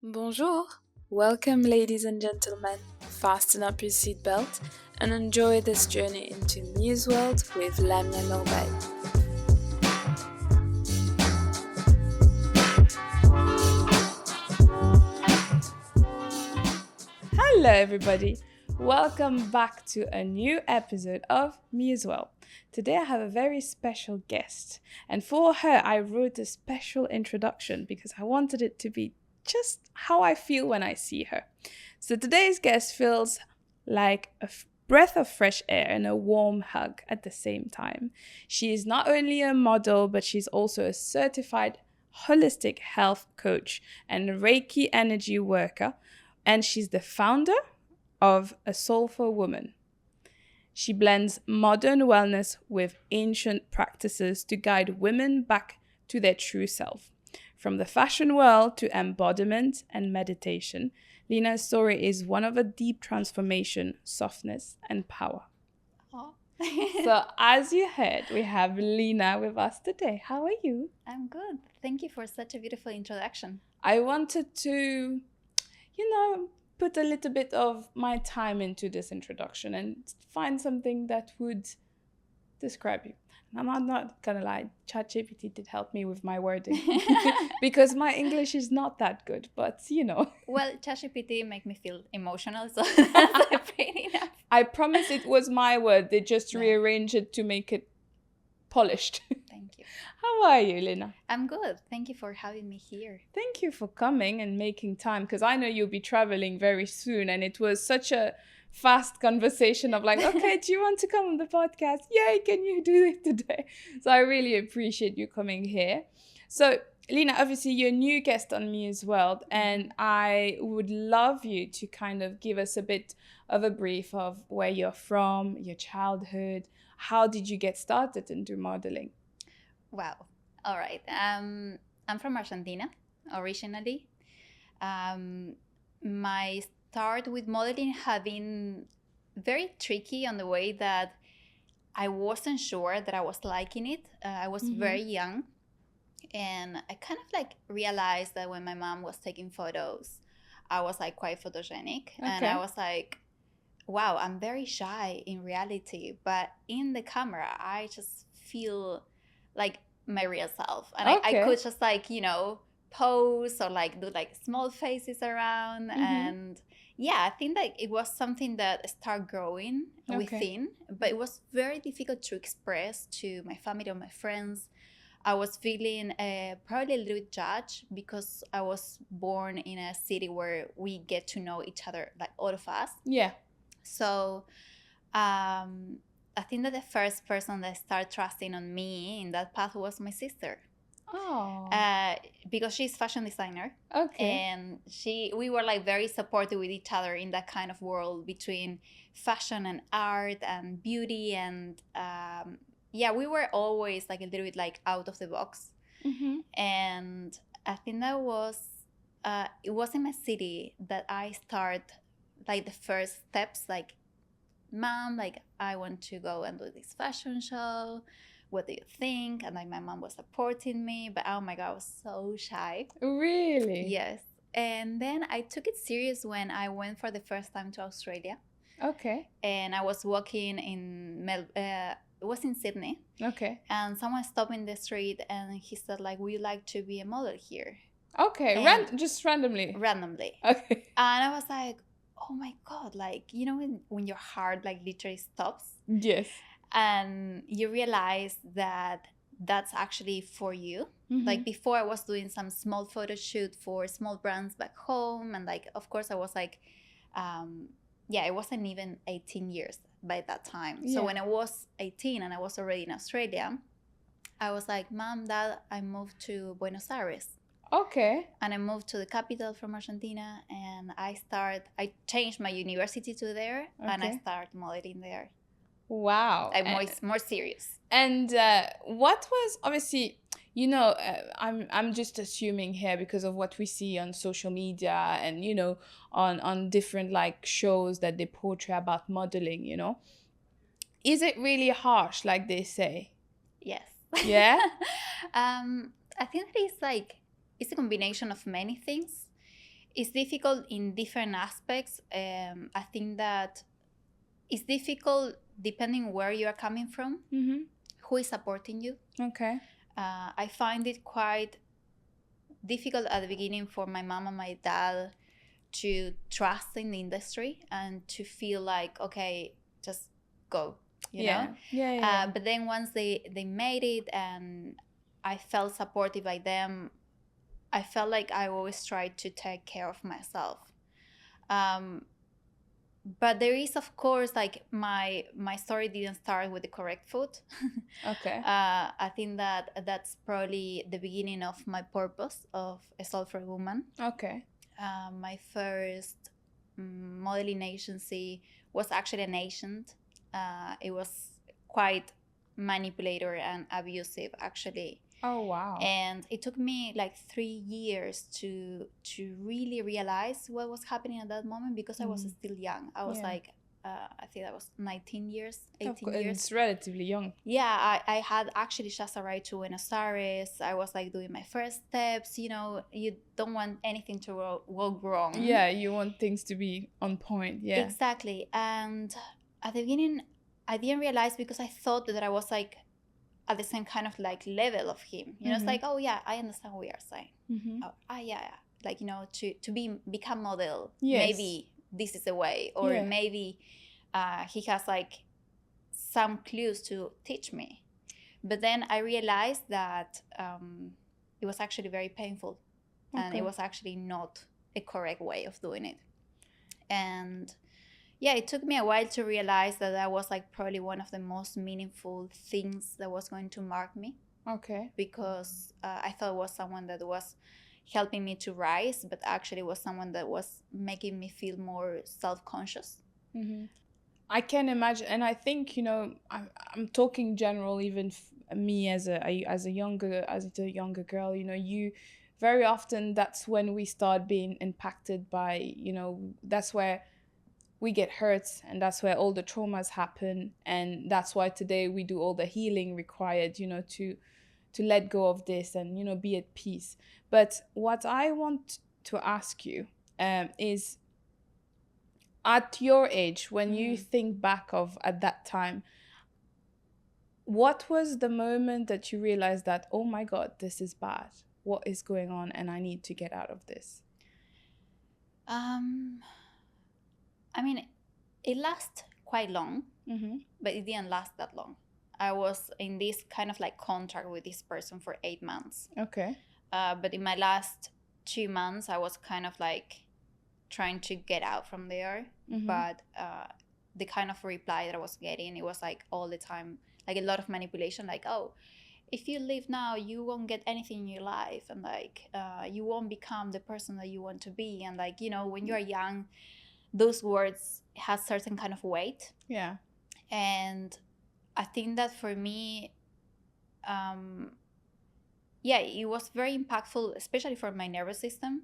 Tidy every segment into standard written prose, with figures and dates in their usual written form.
Bonjour! Welcome, ladies and gentlemen. Fasten up your seatbelt and enjoy this journey into Muse World with Lina Lambertini. Hello, everybody. Welcome back to a new episode of Muse World. Today I have a very special guest, and for her I wrote a special introduction because I wanted it to be just how I feel when I see her. So today's guest feels like a breath of fresh air and a warm hug at the same time. She is not only a model, but she's also a certified holistic health coach and Reiki energy worker, and she's the founder of A Soulful Woman. She blends modern wellness with ancient practices to guide women back to their true self. From the fashion world to embodiment and meditation, Lina's story is one of a deep transformation, softness, and power. So, as you heard, we have Lina with us today. How are you? I'm good. Thank you for such a beautiful introduction. I wanted to, put a little bit of my time into this introduction and find something that would describe you. I'm not gonna lie, ChatGPT did help me with my wording because my English is not that good, but Well, ChatGPT make me feel emotional, so that's pretty enough. I promise it was my word. They just rearranged it to make it polished. Thank you. How are you, Lina? I'm good. Thank you for having me here. Thank you for coming and making time, because I know you'll be traveling very soon, and it was such a fast conversation of like, okay, do you want to come on the podcast? Yay, can you do it today? So I really appreciate you coming here. So Lina, obviously you're a new guest on Muse World, and I would love you to kind of give us a bit of a brief of where you're from, your childhood. How did you get started into modeling? Wow. All right. I'm from Argentina originally. My start with modeling had been very tricky on the way that I wasn't sure that I was liking it. I was very young, and I kind of like realized that when my mom was taking photos, I was like quite photogenic, and I was like, wow, I'm very shy in reality, but in the camera I just feel like my real self, and I could just like pose or like do like small faces around. And yeah, I think that it was something that started growing within, but it was very difficult to express to my family or my friends. I was feeling probably a little bit judged because I was born in a city where we get to know each other, like all of us. Yeah. So I think that the first person that started trusting on me in that path was my sister. Oh. Because she's fashion designer. Okay. And we were like very supportive with each other in that kind of world between fashion and art and beauty. And we were always like a little bit like out of the box. And I think that it was in my city that I started like the first steps, like, Mom, like, I want to go and do this fashion show. What do you think? And like my mom was supporting me, but oh my God, I was so shy. Really? Yes. And then I took it serious when I went for the first time to Australia. Okay. And I was walking in it was in Sydney. Okay. And someone stopped in the street and he said like, would you like to be a model here? Okay. Just randomly. Randomly. Okay. And I was like, oh my God, like, when your heart like literally stops. Yes. And you realize that that's actually for you. Like before I was doing some small photo shoot for small brands back home. And like, of course I was like, it wasn't even 18 years by that time. Yeah. So when I was 18 and I was already in Australia, I was like, Mom, Dad, I moved to Buenos Aires. Okay. And I moved to the capital from Argentina, and I changed my university to there, and I started modeling there. Wow. I'm more serious. And what was, obviously, I'm just assuming here because of what we see on social media and, on different like shows that they portray about modeling, Is it really harsh, like they say? Yes. Yeah? I think that it's a combination of many things. it's difficult in different aspects. I think that it's difficult depending where you are coming from, who is supporting you. Okay. I find it quite difficult at the beginning for my mom and my dad to trust in the industry and to feel like, okay, just go, you know? Yeah. But then once they made it and I felt supported by them, I felt like I always tried to take care of myself. But there is, of course, like my story didn't start with the correct foot. Okay. I think that that's probably the beginning of my purpose of a soulful woman. Okay. My first modeling agency was actually an agent. It was quite manipulator and abusive, actually. Oh, wow. And it took me like 3 years to really realize what was happening at that moment, because I was still young. I was like, I think that was 19 years, 18 years. It's relatively young. Yeah, I had actually just arrived to Buenos Aires. I was like doing my first steps. You know, you don't want anything to go wrong. Yeah, you want things to be on point. Yeah. Exactly. And at the beginning, I didn't realize, because I thought that I was like at the same kind of like level of him. You know, it's like, oh yeah, I understand what you're saying. Oh, yeah. Like, you know, to become model. Yes. Maybe this is the way, or maybe he has like some clues to teach me. But then I realized that it was actually very painful, and it was actually not a correct way of doing it. And yeah, it took me a while to realize that that was like probably one of the most meaningful things that was going to mark me. Okay. Because I thought it was someone that was helping me to rise, but actually was someone that was making me feel more self-conscious. I can imagine, and I think, you know, I'm talking general, even me as a younger girl, you know, you very often, that's when we start being impacted by, you know, that's where we get hurt, and that's where all the traumas happen, and that's why today we do all the healing required, you know, to let go of this and, you know, be at peace. But what I want to ask you is, at your age, when you think back of at that time, what was the moment that you realized that, oh my God, this is bad, what is going on, and I need to get out of this? I mean, it lasted quite long, but it didn't last that long. I was in this kind of like contract with this person for 8 months. Okay. But in my last 2 months, I was kind of like trying to get out from there. But the kind of reply that I was getting, it was like all the time, like a lot of manipulation, like, oh, if you leave now, you won't get anything in your life, and like you won't become the person that you want to be. And like, you know, when you're young, those words have certain kind of weight. Yeah. And I think that for me, yeah, it was very impactful, especially for my nervous system,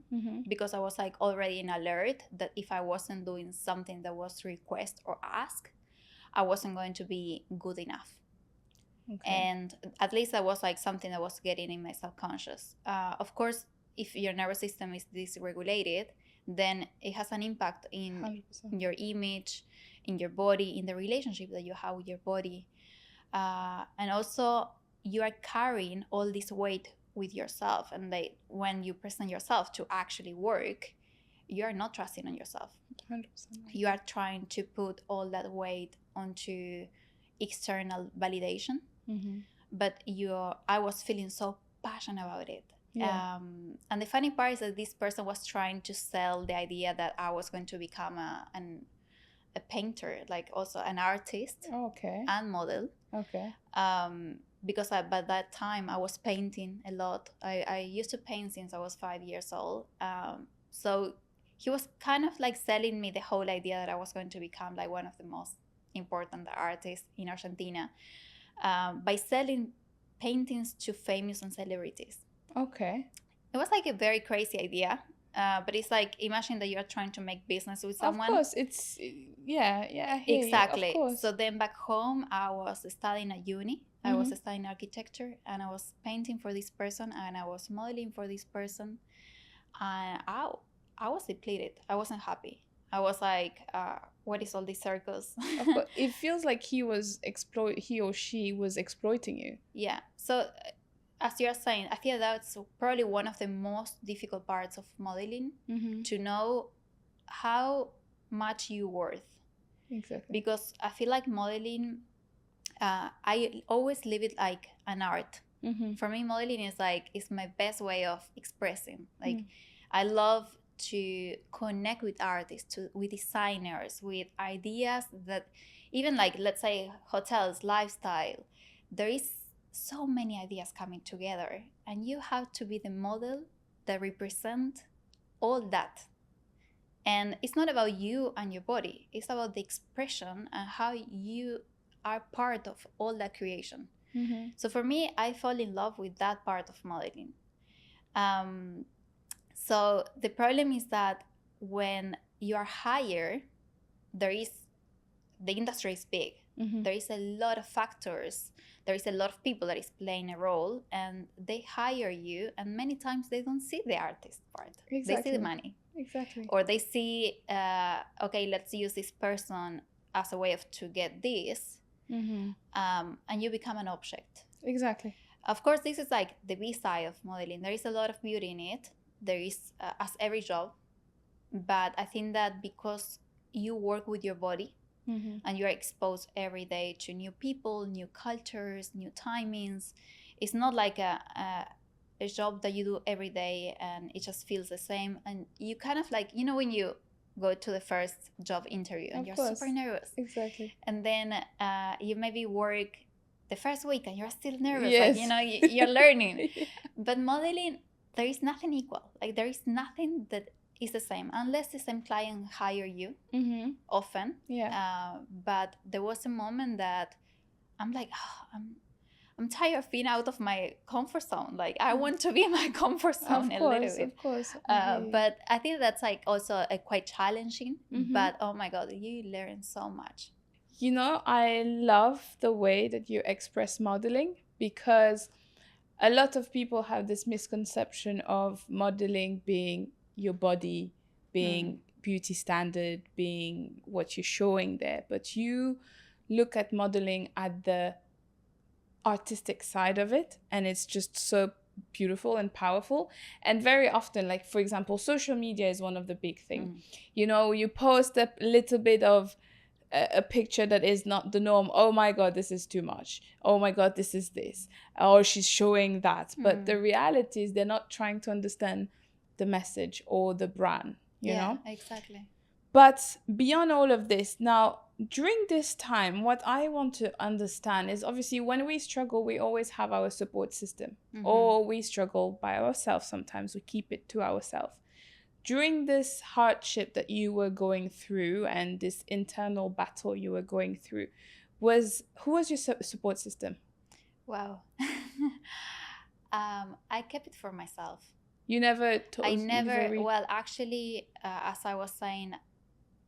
because I was like already in alert that if I wasn't doing something that was request or ask, I wasn't going to be good enough. Okay. And at least that was like something that was getting in my subconscious. Of course, if your nervous system is dysregulated, then it has an impact in 100%. Your image, in your body, in the relationship that you have with your body. And also, you are carrying all this weight with yourself. And when you present yourself to actually work, you are not trusting on yourself. 100%. You are trying to put all that weight onto external validation. But I was feeling so passionate about it. Yeah. And the funny part is that this person was trying to sell the idea that I was going to become a painter, like also an artist. Okay. And model. Okay. Because by that time I was painting a lot. I used to paint since I was 5 years old. So he was kind of like selling me the whole idea that I was going to become like one of the most important artists in Argentina, by selling paintings to famous and celebrities. Okay. It was like a very crazy idea. But it's like, imagine that you are trying to make business with someone. Of course, it's, yeah. Exactly. Of course. So then back home, I was studying at uni. I was studying architecture, and I was painting for this person, and I was modeling for this person. And I was depleted. I wasn't happy. I was like, what is all this circus? Of course, it feels like he or she was exploiting you. Yeah. So as you're saying, I feel that's probably one of the most difficult parts of modeling, to know how much you worth. Exactly. Because I feel like modeling, I always leave it like an art. For me, modeling is like, it's my best way of expressing. Like, I love to connect with artists, with designers, with ideas that, even like, let's say hotels, lifestyle, there is so many ideas coming together, and you have to be the model that represent all that. And it's not about you and your body, it's about the expression and how you are part of all that creation. So for me, I fall in love with that part of modeling. So the problem is that when you are hired, the industry is big. There is a lot of factors. There is a lot of people that is playing a role, and they hire you, and many times they don't see the artist part. Exactly. They see the money. Exactly. Or they see, okay, let's use this person as a way to get this, and you become an object. Exactly. Of course, this is like the B side of modeling. There is a lot of beauty in it. There is, as every job, but I think that because you work with your body, and you're exposed every day to new people, new cultures, new timings, it's not like a job that you do every day and it just feels the same. And you kind of like, when you go to the first job interview and you're super nervous. Exactly. And then you maybe work the first week and you're still nervous. Yes. Like, you're learning. Yeah. But modeling, there is nothing equal. Like, there is nothing that is the same, unless the same client hire you often. Yeah. But there was a moment that I'm like, I'm tired of being out of my comfort zone. Like, I want to be in my comfort zone a little bit. Of course. But I think that's like also quite challenging. But oh my God, you learn so much. I love the way that you express modeling, because a lot of people have this misconception of modeling being your body, being beauty standard, being what you're showing there. But you look at modeling at the artistic side of it, and it's just so beautiful and powerful. And very often, like, for example, social media is one of the big things. You post a little bit of a picture that is not the norm. Oh my God, this is too much. Oh my God, this is this. Or she's showing that. But the reality is they're not trying to understand the message or the brand, you know? Exactly. But beyond all of this, now, during this time, what I want to understand is, obviously, when we struggle, we always have our support system. Or we struggle by ourselves sometimes. We keep it to ourselves. During this hardship that you were going through and this internal battle you were going through, who was your support system? Wow. I kept it for myself. You never told? Well, actually, as I was saying,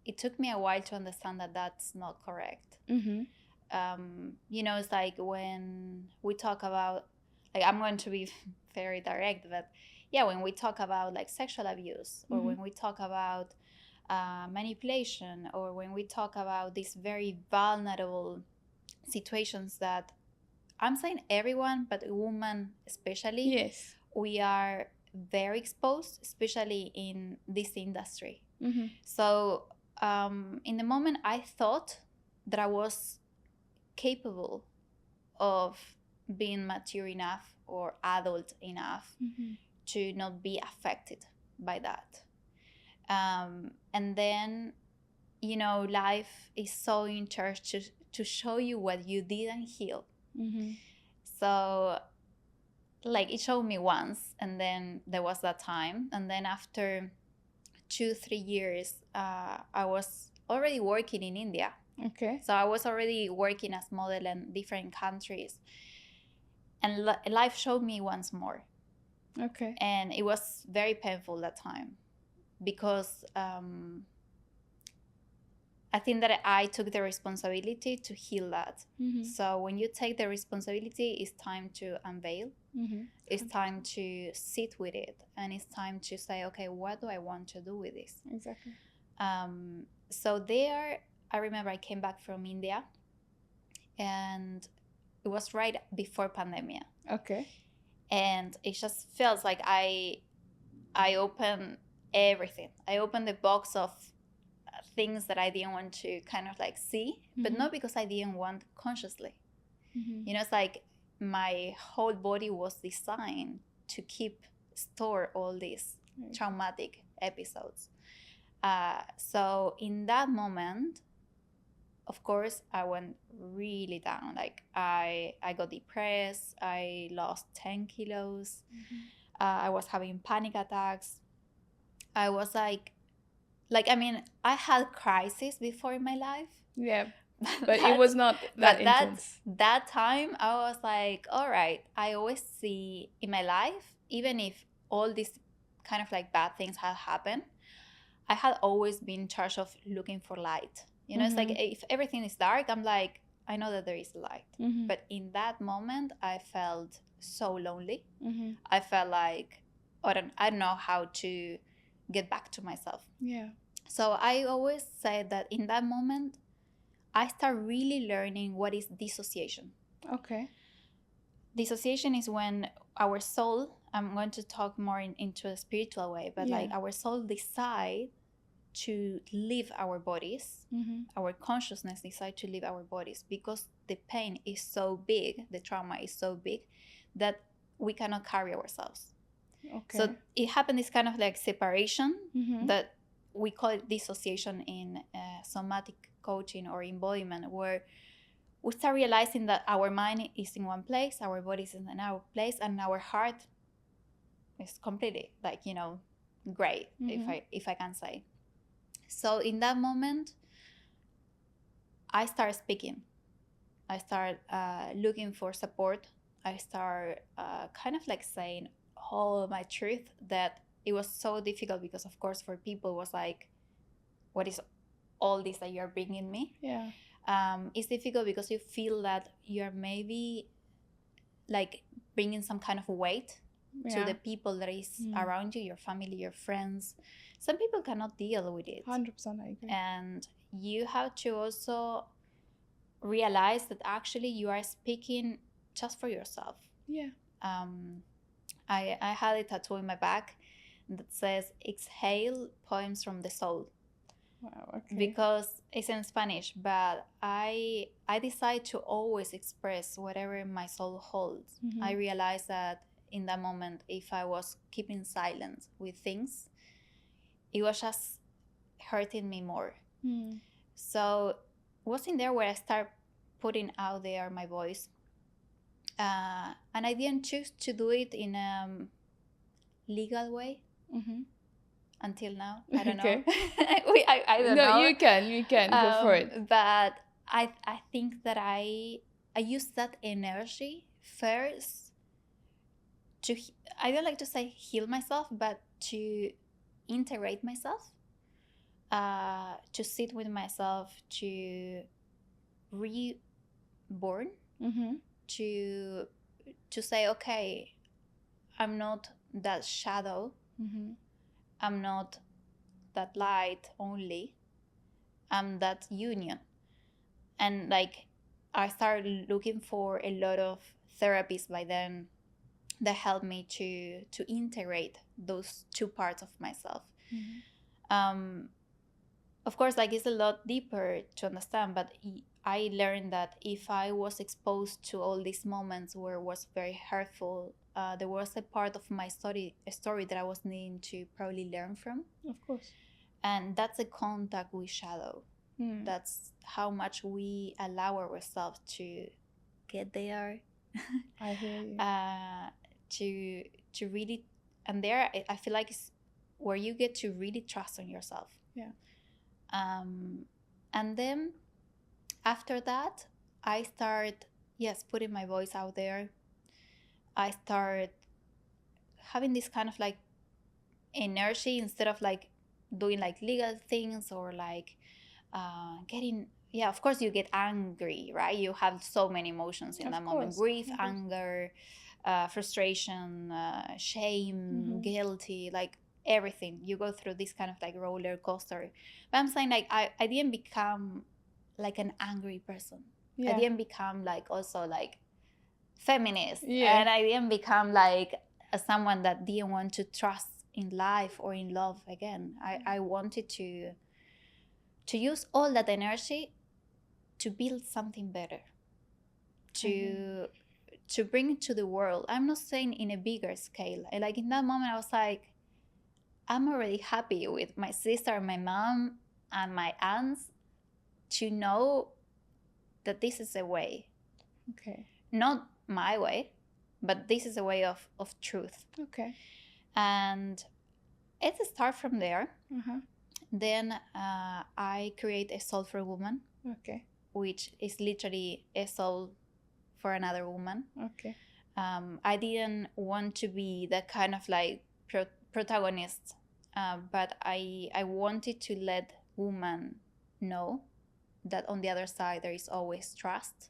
it took me a while to understand that that's not correct. It's like when we talk about, like, I'm going to be very direct, but yeah, when we talk about like sexual abuse, or when we talk about manipulation, or when we talk about these very vulnerable situations that, I'm saying everyone, but women especially, yes, we are very exposed, especially in this industry. So in the moment, I thought that I was capable of being mature enough or adult enough to not be affected by that. And then, life is so in charge to show you what you didn't heal. So, like, it showed me once, and then there was that time. And then after 2-3 years, I was already working in India. Okay. So I was already working as model in different countries. And life showed me once more. Okay. And it was very painful that time, because I think that I took the responsibility to heal that. Mm-hmm. So when you take the responsibility, it's time to unveil. Mm-hmm. It's time to sit with it, and it's time to say, okay, what do I want to do with this? Exactly. So there, I remember I came back from India, and it was right before pandemic. Okay. And it just feels like I opened everything. I opened the box of things that I didn't want to kind of like see, but not because I didn't want consciously. Mm-hmm. You know, it's like my whole body was designed to keep store all these traumatic episodes. So in that moment, of course, I went really down. Like I got depressed. I lost 10 kilos. I was having panic attacks. I was like, I mean, I had crises before in my life. Yeah, but it was not that intense. That time, I was like, all right, I always see in my life, even if all these kind of like bad things had happened, I had always been in charge of looking for light. You know, it's like if everything is dark, I'm like, I know that there is light. But in that moment, I felt so lonely. I felt like, I don't know how to get back to myself. Yeah. So I always say that in that moment, I start really learning what is dissociation. Okay. Dissociation is when our soul, I'm going to talk more into a spiritual way, but like our soul decide to leave our bodies, our consciousness decide to leave our bodies because the pain is so big, the trauma is so big that we cannot carry ourselves. Okay. So it happened this kind of like separation that we call it dissociation in somatic coaching or embodiment, where we start realizing that our mind is in one place, our body is in another place, and our heart is completely like, you know, great, if I can say. So in that moment, I start speaking. I start looking for support. I start kind of like saying all my truth, that it was so difficult because, of course, for people it was like, what is all this that you're bringing me? Yeah. It's difficult because you feel that you're maybe like bringing some kind of weight to the people that is around you, your family, your friends. Some people cannot deal with it. 100% I agree. And you have to also realize that actually you are speaking just for yourself. Yeah. I had a tattoo in my back that says, exhale poems from the soul. Wow, okay. Because it's in Spanish, but I decide to always express whatever my soul holds. I realized that in that moment, if I was keeping silent with things, it was just hurting me more. So it was in there where I start putting out there my voice. And I didn't choose to do it in a legal way. Until now, I don't know. I don't know. No, you can go for it. But I think that I use that energy first to, I don't like to say heal myself, but to integrate myself, to sit with myself, to reborn, to say, okay, I'm not that shadow. I'm not that light only. I'm that union. And like I started looking for a lot of therapies by then that helped me to integrate those two parts of myself. Of course, like it's a lot deeper to understand, but I learned that if I was exposed to all these moments where it was very hurtful, there was a part of my story that I was needing to probably learn from. Of course. And that's a contact with shadow. That's how much we allow ourselves to get there. I hear you. To really, and there I feel like it's where you get to really trust on yourself. Yeah. And then after that, I start putting my voice out there. I start having this kind of like energy instead of like doing like legal things or like getting, yeah, of course you get angry, right? You have so many emotions in that moment: grief, anger, frustration, shame, guilty, like everything. You go through this kind of like roller coaster. But I'm saying, like, I didn't become like an angry person. I didn't become like also like feminist, and I didn't become like someone that didn't want to trust in life or in love again. I wanted to use all that energy to build something better, to bring it to the world. I'm not saying in a bigger scale. Like in that moment I was like, I'm already happy with my sister, my mom, and my aunts to know that this is a way. Okay. Not my way, but this is a way of truth. Okay. And it starts from there. Uh-huh. Then I create a soul for a woman. Okay. Which is literally a soul for another woman. Okay. I didn't want to be that kind of like protagonist, but I wanted to let women know that on the other side there is always trust,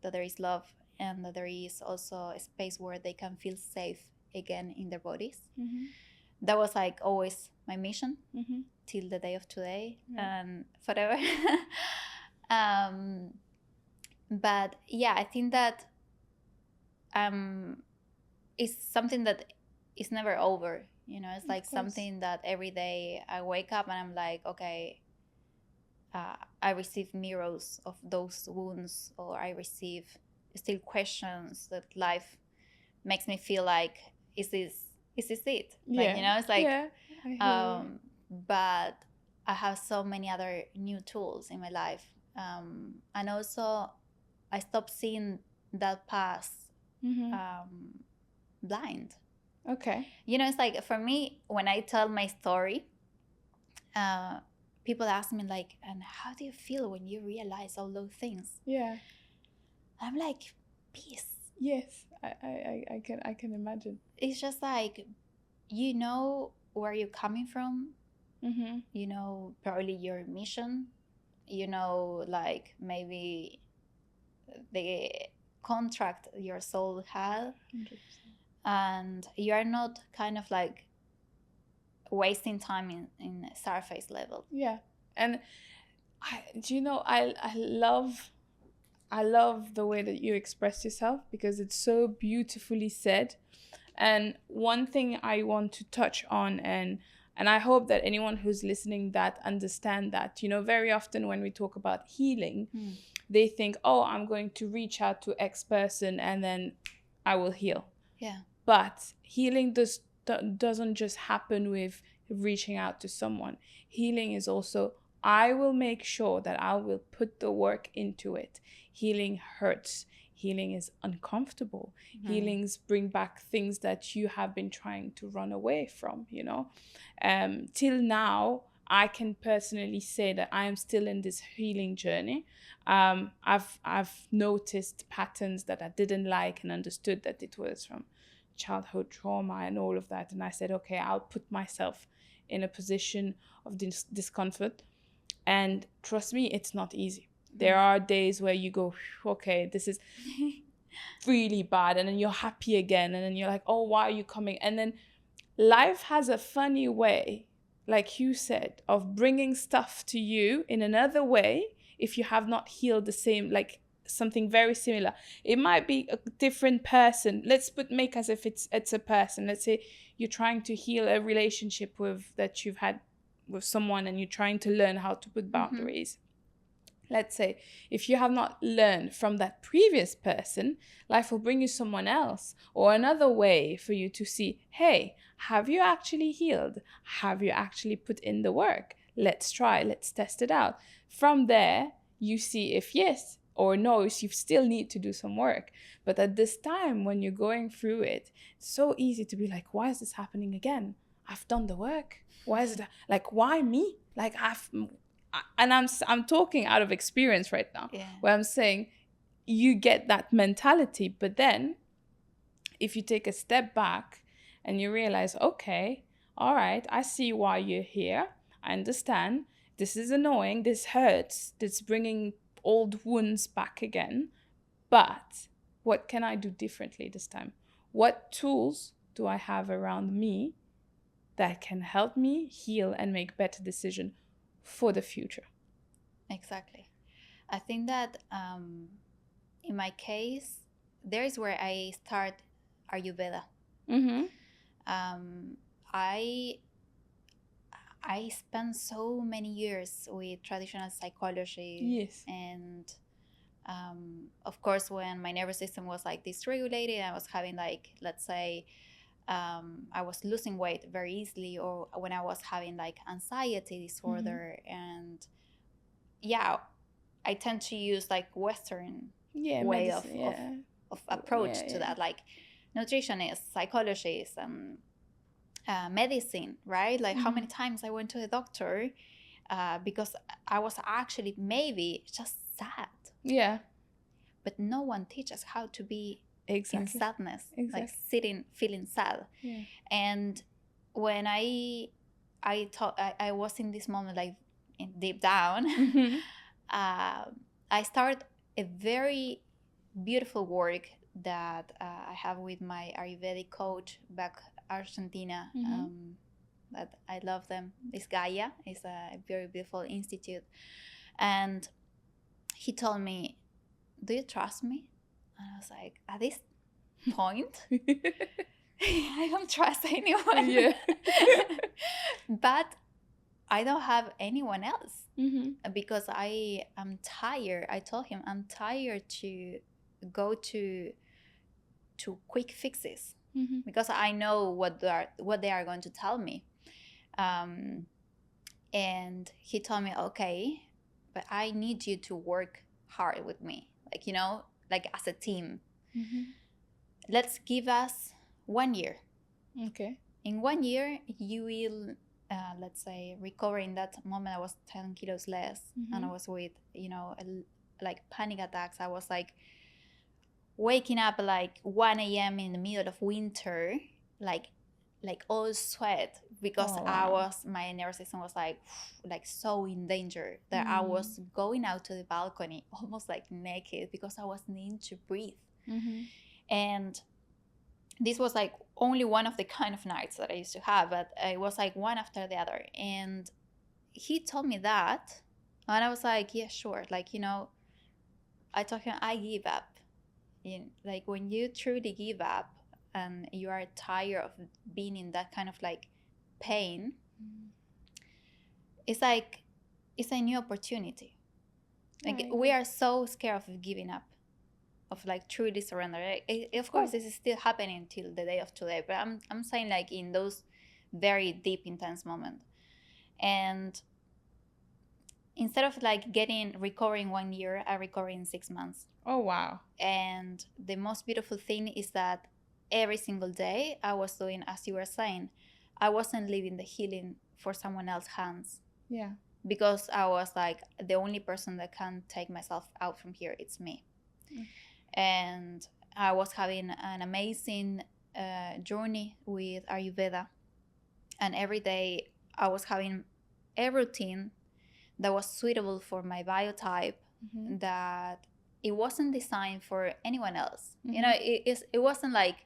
that there is love, and that there is also a space where they can feel safe again in their bodies. That was like always my mission till the day of today and forever. But yeah, I think that it's something that is never over. You know, it's like something that every day I wake up and I'm like, okay, I receive mirrors of those wounds, or I receive still questions that life makes me feel like, is this it? Like, you know, it's like, but I have so many other new tools in my life. And also I stopped seeing that past blind. Okay. You know, it's like for me, when I tell my story, people ask me like, and how do you feel when you realize all those things? Yeah. I'm like, peace. Yes, I can imagine. It's just like, you know where you're coming from. You know probably your mission. You know, like maybe the contract your soul had. 100%. And you are not kind of like wasting time in surface level. Yeah. And I love the way that you express yourself, because it's so beautifully said. And one thing I want to touch on, and I hope that anyone who's listening that understand that, you know, very often when we talk about healing, they think, oh, I'm going to reach out to X person and then I will heal. Yeah. But healing doesn't just happen with reaching out to someone. Healing is also, I will make sure that I will put the work into it. Healing hurts. Healing is uncomfortable. Healings bring back things that you have been trying to run away from, you know. Till now, I can personally say that I am still in this healing journey. I've noticed patterns that I didn't like and understood that it was from childhood trauma and all of that. And I said, okay, I'll put myself in a position of discomfort. And trust me, it's not easy. There are days where you go, okay, this is really bad. And then you're happy again. And then you're like, oh, why are you coming? And then life has a funny way, like you said, of bringing stuff to you in another way if you have not healed the same, like something very similar. It might be a different person. Let's make as if it's a person. Let's say you're trying to heal a relationship that you've had with someone, and you're trying to learn how to put boundaries. Let's say if you have not learned from that previous person, life will bring you someone else or another way for you to see, hey, have you actually healed? Have you actually put in the work? Let's test it out. From there, you see if yes or no, if you still need to do some work. But at this time, when you're going through it, it's so easy to be like, why is this happening again? I've done the work. Why is it like, why me? Like I'm talking out of experience right now, where I'm saying you get that mentality. But then if you take a step back and you realize, okay, all right, I see why you're here. I understand. this is annoying, this hurts, this bringing old wounds back again, but what can I do differently this time? What tools do I have around me that can help me heal and make better decisions for the future? Exactly. I think that in my case, there is where I start Ayurveda. Mm-hmm. I spent so many years with traditional psychology. Yes. And of course, when my nervous system was like dysregulated, I was having like, let's say, I was losing weight very easily, or when I was having like anxiety disorder. And yeah, I tend to use like Western way of approach to that, like nutritionists, psychologists, and medicine, right? Like how many times I went to the doctor because I was actually maybe just sad. Yeah. But no one teaches how to be in sadness, Exactly. like sitting, feeling sad. Yeah. And when I was in this moment, like deep down, I started a very beautiful work that I have with my Ayurvedic coach back Argentina. That I love them. It's Gaia. It's a very beautiful institute. And he told me, do you trust me? And I was like, at this point, I don't trust anyone. Yeah. But I don't have anyone else because I am tired. I told him I'm tired to go to quick fixes because I know what they are going to tell me. And he told me, okay, but I need you to work hard with me, like, like as a team. Let's give us 1 year. Okay. In 1 year, you will, let's say, recover. In that moment, I was 10 kilos less, and I was with, like panic attacks. I was like waking up like 1 a.m. in the middle of winter, like all sweat because my nervous system was like so in danger that I was going out to the balcony almost like naked because I wasn't able to breathe. And this was like only one of the kind of nights that I used to have, but it was like one after the other. And he told me that, and I was like, yeah, sure. Like, I told him I give up. Like when you truly give up and you are tired of being in that kind of like pain, it's like it's a new opportunity. Like we are so scared of giving up, of like truly surrender. Of course, this is still happening till the day of today, but I'm saying like in those very deep, intense moments. And instead of like recovering 1 year, I recover in 6 months. Oh, wow. And the most beautiful thing is that every single day I was doing, as you were saying, I wasn't leaving the healing for someone else's hands. Yeah. Because I was like, the only person that can take myself out from here, it's me. And I was having an amazing journey with Ayurveda. And every day I was having a routine that was suitable for my biotype, that it wasn't designed for anyone else. It wasn't like,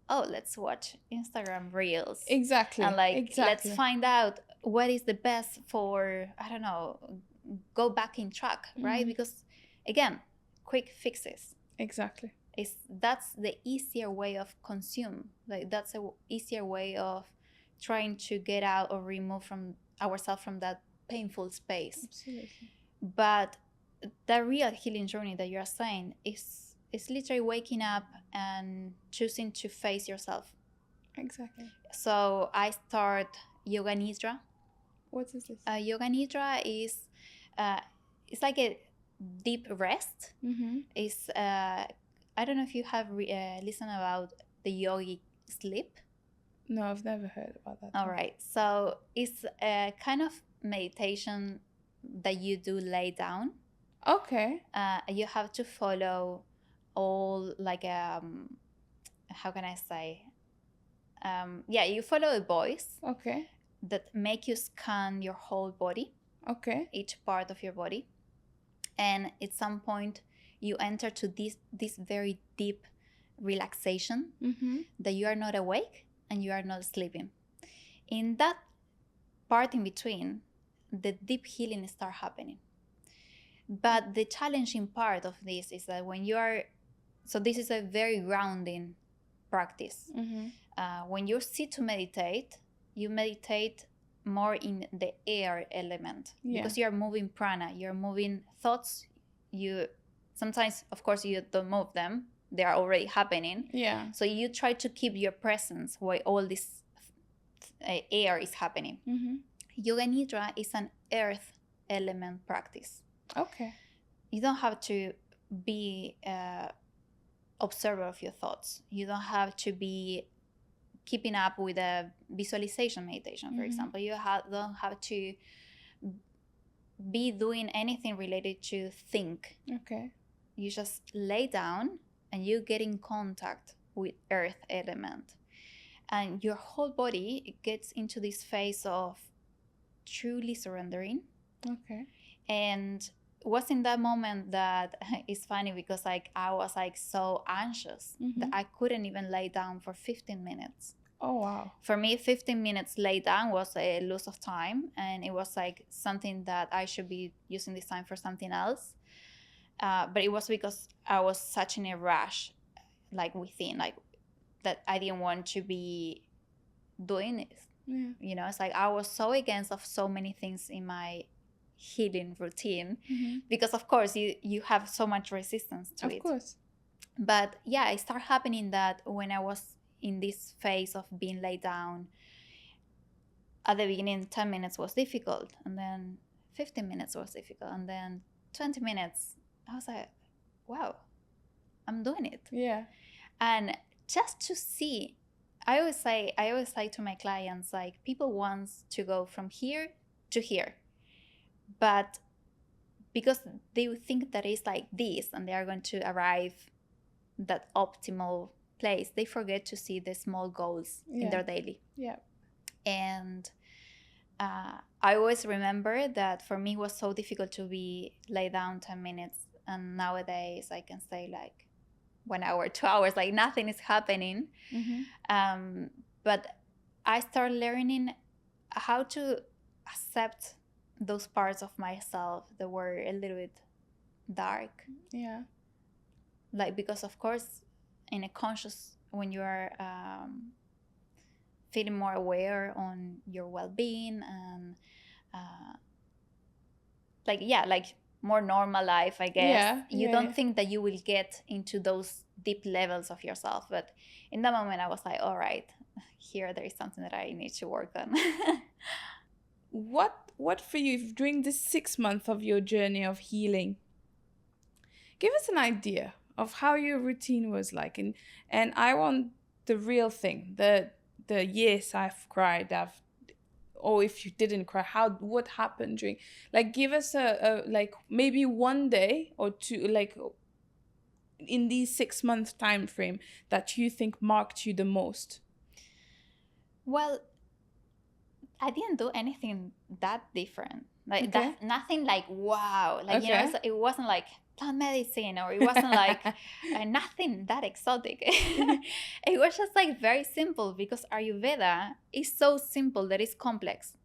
oh, let's watch Instagram reels. Exactly. And like, let's find out what is the best for, I don't know, go back in track, right? Because again, quick fixes. Exactly. That's the easier way of consume. Like that's a easier way of trying to get out or remove from ourselves from that painful space. Absolutely. But the real healing journey that you're saying is literally waking up and choosing to face yourself. Exactly. So I start Yoga Nidra. What is this? Yoga Nidra is it's like a deep rest. It's I don't know if you have listened about the yogic sleep. No, I've never heard about that. All right. So it's a kind of meditation that you do lay down. Okay. You have to follow all like how can I say? You follow a voice. Okay. That make you scan your whole body. Okay. each part of your body. And at some point, you enter to this very deep relaxation that you are not awake and you are not sleeping. In that part in between, the deep healing start happening. But the challenging part of this is that when you are, so this is a very grounding practice. When you sit to meditate, you meditate more in the air element, because you are moving prana, you're moving thoughts. You sometimes, of course, you don't move them, they are already happening. So you try to keep your presence while all this air is happening. Yoga Nidra is an earth element practice. Okay. You don't have to be observer of your thoughts. You don't have to be keeping up with a visualization meditation, for example. You don't have to be doing anything related to think. Okay. You just lay down and you get in contact with earth element, and your whole body gets into this phase of truly surrendering. Okay. And it was in that moment that it's funny, because like I was like so anxious that I couldn't even lay down for 15 minutes. Oh, wow. For me, 15 minutes lay down was a loss of time, and it was like something that I should be using this time for something else. But it was because I was such in a rush, like within, like that I didn't want to be doing it. You know, it's like I was so against of so many things in my healing routine, because of course you have so much resistance to it. Of course. But yeah, it started happening that when I was in this phase of being laid down, at the beginning 10 minutes was difficult, and then 15 minutes was difficult, and then 20 minutes I was like, wow, I'm doing it. And just to see, I always say to my clients, like, people want to go from here to here, but because they think that it's like this and they are going to arrive that optimal place, they forget to see the small goals in their daily. And I always remember that for me it was so difficult to be lay down 10 minutes, and nowadays I can stay like 1 hour, 2 hours, like nothing is happening. But I started learning how to accept those parts of myself that were a little bit dark. Like, because of course in a conscious, when you are feeling more aware on your well-being and like more normal life, I guess, you don't think that you will get into those deep levels of yourself. But in that moment I was like, all right, here there is something that I need to work on. What for you during this 6 months of your journey of healing? Give us an idea of how your routine was like, and I want the real thing, the yes, I've cried, or if you didn't cry, what happened during, like, give us a like maybe one day or two, like in these 6 month time frame that you think marked you the most. Well, I didn't do anything that different, like that, nothing like wow, like you know, it wasn't like plant medicine, or it wasn't like nothing that exotic. It was just like very simple, because Ayurveda is so simple that it's complex.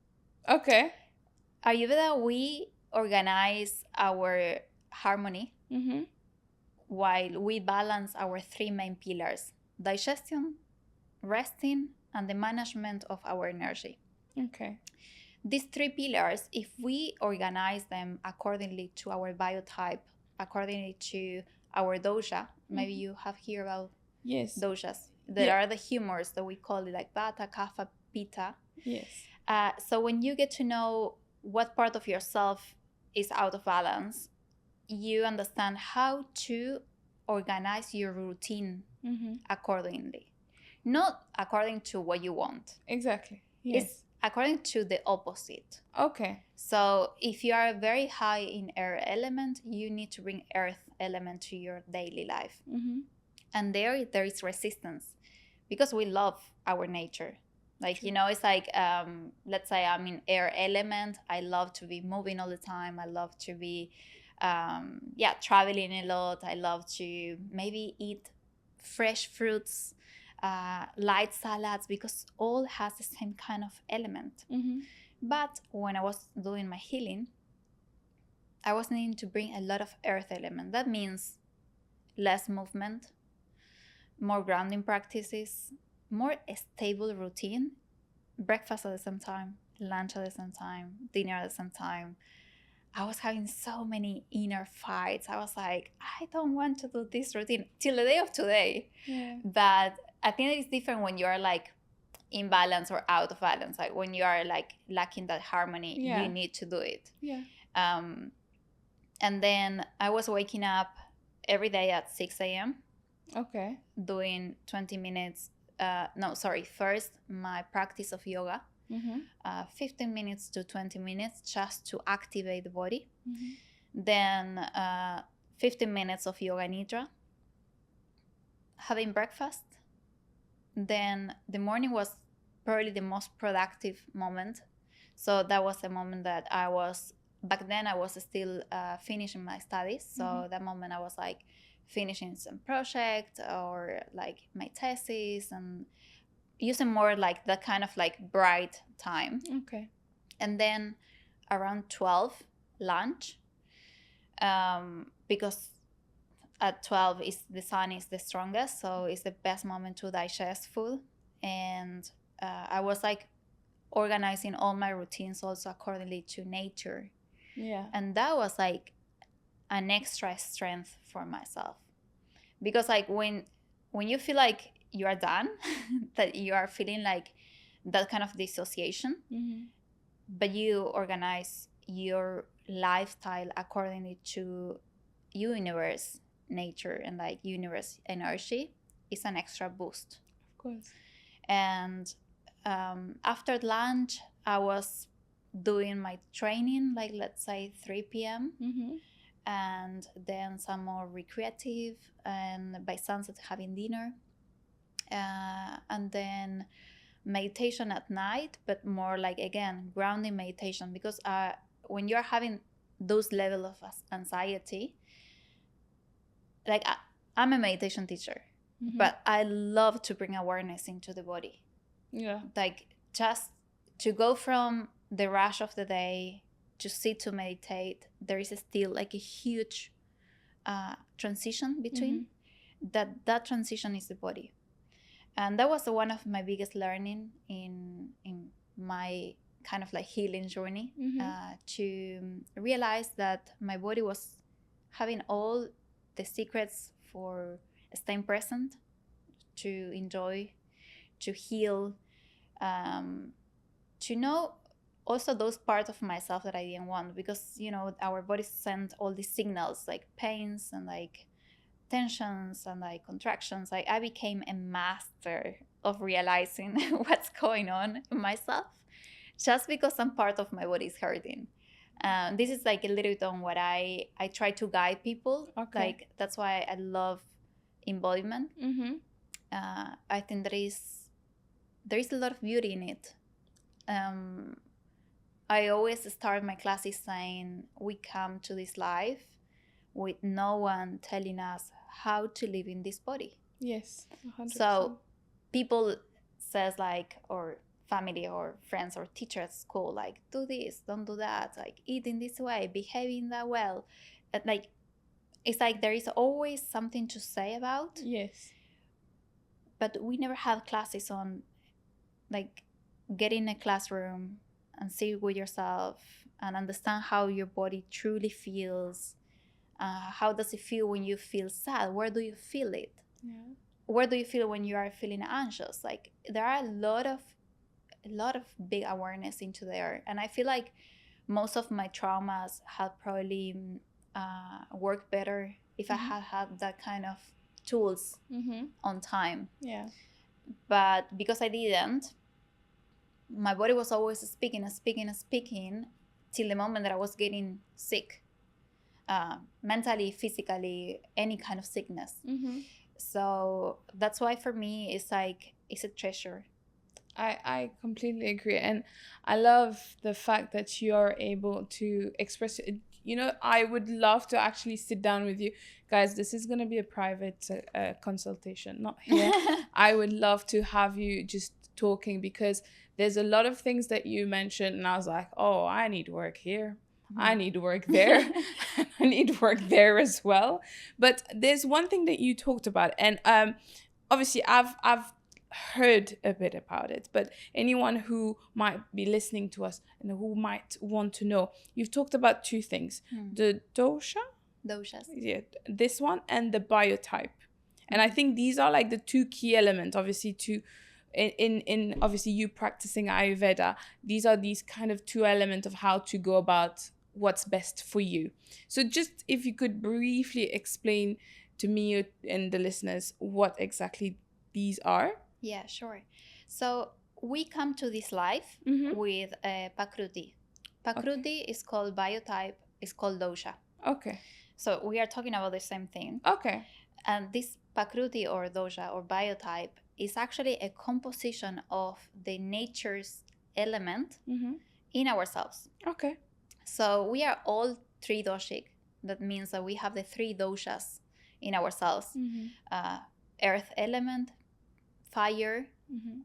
Ayurveda, we organize our harmony while we balance our 3 main pillars: digestion, resting, and the management of our energy. These 3 pillars, if we organize them accordingly to our biotype, accordingly to our dosha, maybe you have heard about doshas, that are the humors that we call it, like Vata, Kapha, Pitta. So when you get to know what part of yourself is out of balance, you understand how to organize your routine accordingly. Not according to what you want. It's according to the opposite. So if you are very high in air element, you need to bring earth element to your daily life. And there is resistance, because we love our nature. Like, True. you know, it's like, let's say I'm in air element. I love to be moving all the time. I love to be, traveling a lot. I love to maybe eat fresh fruits, light salads, because all has the same kind of element. Mm-hmm. But when I was doing my healing, I was needing to bring a lot of earth element. That means less movement, more grounding practices, more stable routine, breakfast at the same time, lunch at the same time, dinner at the same time. I was having so many inner fights. I was like, I don't want to do this routine till the day of today. Yeah. But I think it's different when you are like in balance or out of balance. Like when you are like lacking that harmony, Yeah. you need to do it. Yeah. And then I was waking up every day at 6 a.m. Okay. doing 20 minutes. First, my practice of yoga, Mm-hmm. 15 minutes to 20 minutes just to activate the body. Mm-hmm. Then 15 minutes of yoga nidra, having breakfast. Then the morning was probably the most productive moment. So that was the moment that I was, back then I was still finishing my studies. So Mhm. that moment I was like finishing some project or like my thesis, and using more like that kind of like bright time. Okay. And then around 12, lunch, because at 12 is the sun is the strongest, so it's the best moment to digest food. And I was like organizing all my routines also accordingly to nature, Yeah. and that was like an extra strength for myself, because like when you feel like you are done that you are feeling like that kind of dissociation, Mm-hmm. but you organize your lifestyle accordingly to universe nature and like universe energy, is an extra boost. Of course. And after lunch I was doing my training, like let's say 3 p.m. Mm-hmm. and then some more recreative, and by sunset having dinner, and then meditation at night, but more like again grounding meditation, because when you're having those level of anxiety, like I'm a meditation teacher, Mm-hmm. but I love to bring awareness into the body, Yeah. like just to go from the rush of the day to sit to meditate. There is still like a huge transition between. That transition is the body. And that was one of my biggest learning in my kind of like healing journey, to realize that my body was having all the secrets for staying present, to enjoy, to heal, to know also those parts of myself that I didn't want, because you know our bodies send all these signals like pains and like tensions and like contractions. Like I became a master of realizing what's going on in myself just because some part of my body is hurting. This is like a little bit on what I try to guide people. Okay. Like that's why I love embodiment. Mm-hmm. I think there is a lot of beauty in it. I always start my classes saying we come to this life with no one telling us how to live in this body. Yes. 100%. So people says like, or family or friends or teachers at school, like do this, don't do that, like eat in this way, behaving that well. Like it's like there is always something to say about. Yes. But we never have classes on like get in a classroom and sit with yourself and understand how your body truly feels. How does it feel when you feel sad? Where do you feel it? Yeah. Where do you feel when you are feeling anxious? Like there are a lot of big awareness into there, and I feel like most of my traumas had probably worked better if I had that kind of tools on time. Yeah. But because I didn't, my body was always speaking till the moment that I was getting sick, mentally, physically, any kind of sickness. So that's why for me it's like it's a treasure. I completely agree. And I love the fact that you're able to express it. You know, I would love to actually sit down with you guys. This is going to be a private consultation, not here. I would love to have you just talking, because there's a lot of things that you mentioned. And I was like, oh, I need work here. I need work there. I need work there as well. But there's one thing that you talked about. And obviously, I've heard a bit about it, but anyone who might be listening to us and who might want to know, you've talked about two things: the Doshas. yeah, this one, and the biotype. And I think these are like the two key elements, obviously, to in obviously you practicing Ayurveda. These are these kind of two elements of how to go about what's best for you. So just if you could briefly explain to me and the listeners what exactly these are. Yeah, sure. So we come to this life with Pakruti. Pakruti is called biotype, is called dosha. Okay. So we are talking about the same thing. Okay. And this Pakruti or dosha or biotype is actually a composition of the nature's element in ourselves. Okay. So we are all three doshic. That means that we have the three doshas in ourselves. Earth element, fire,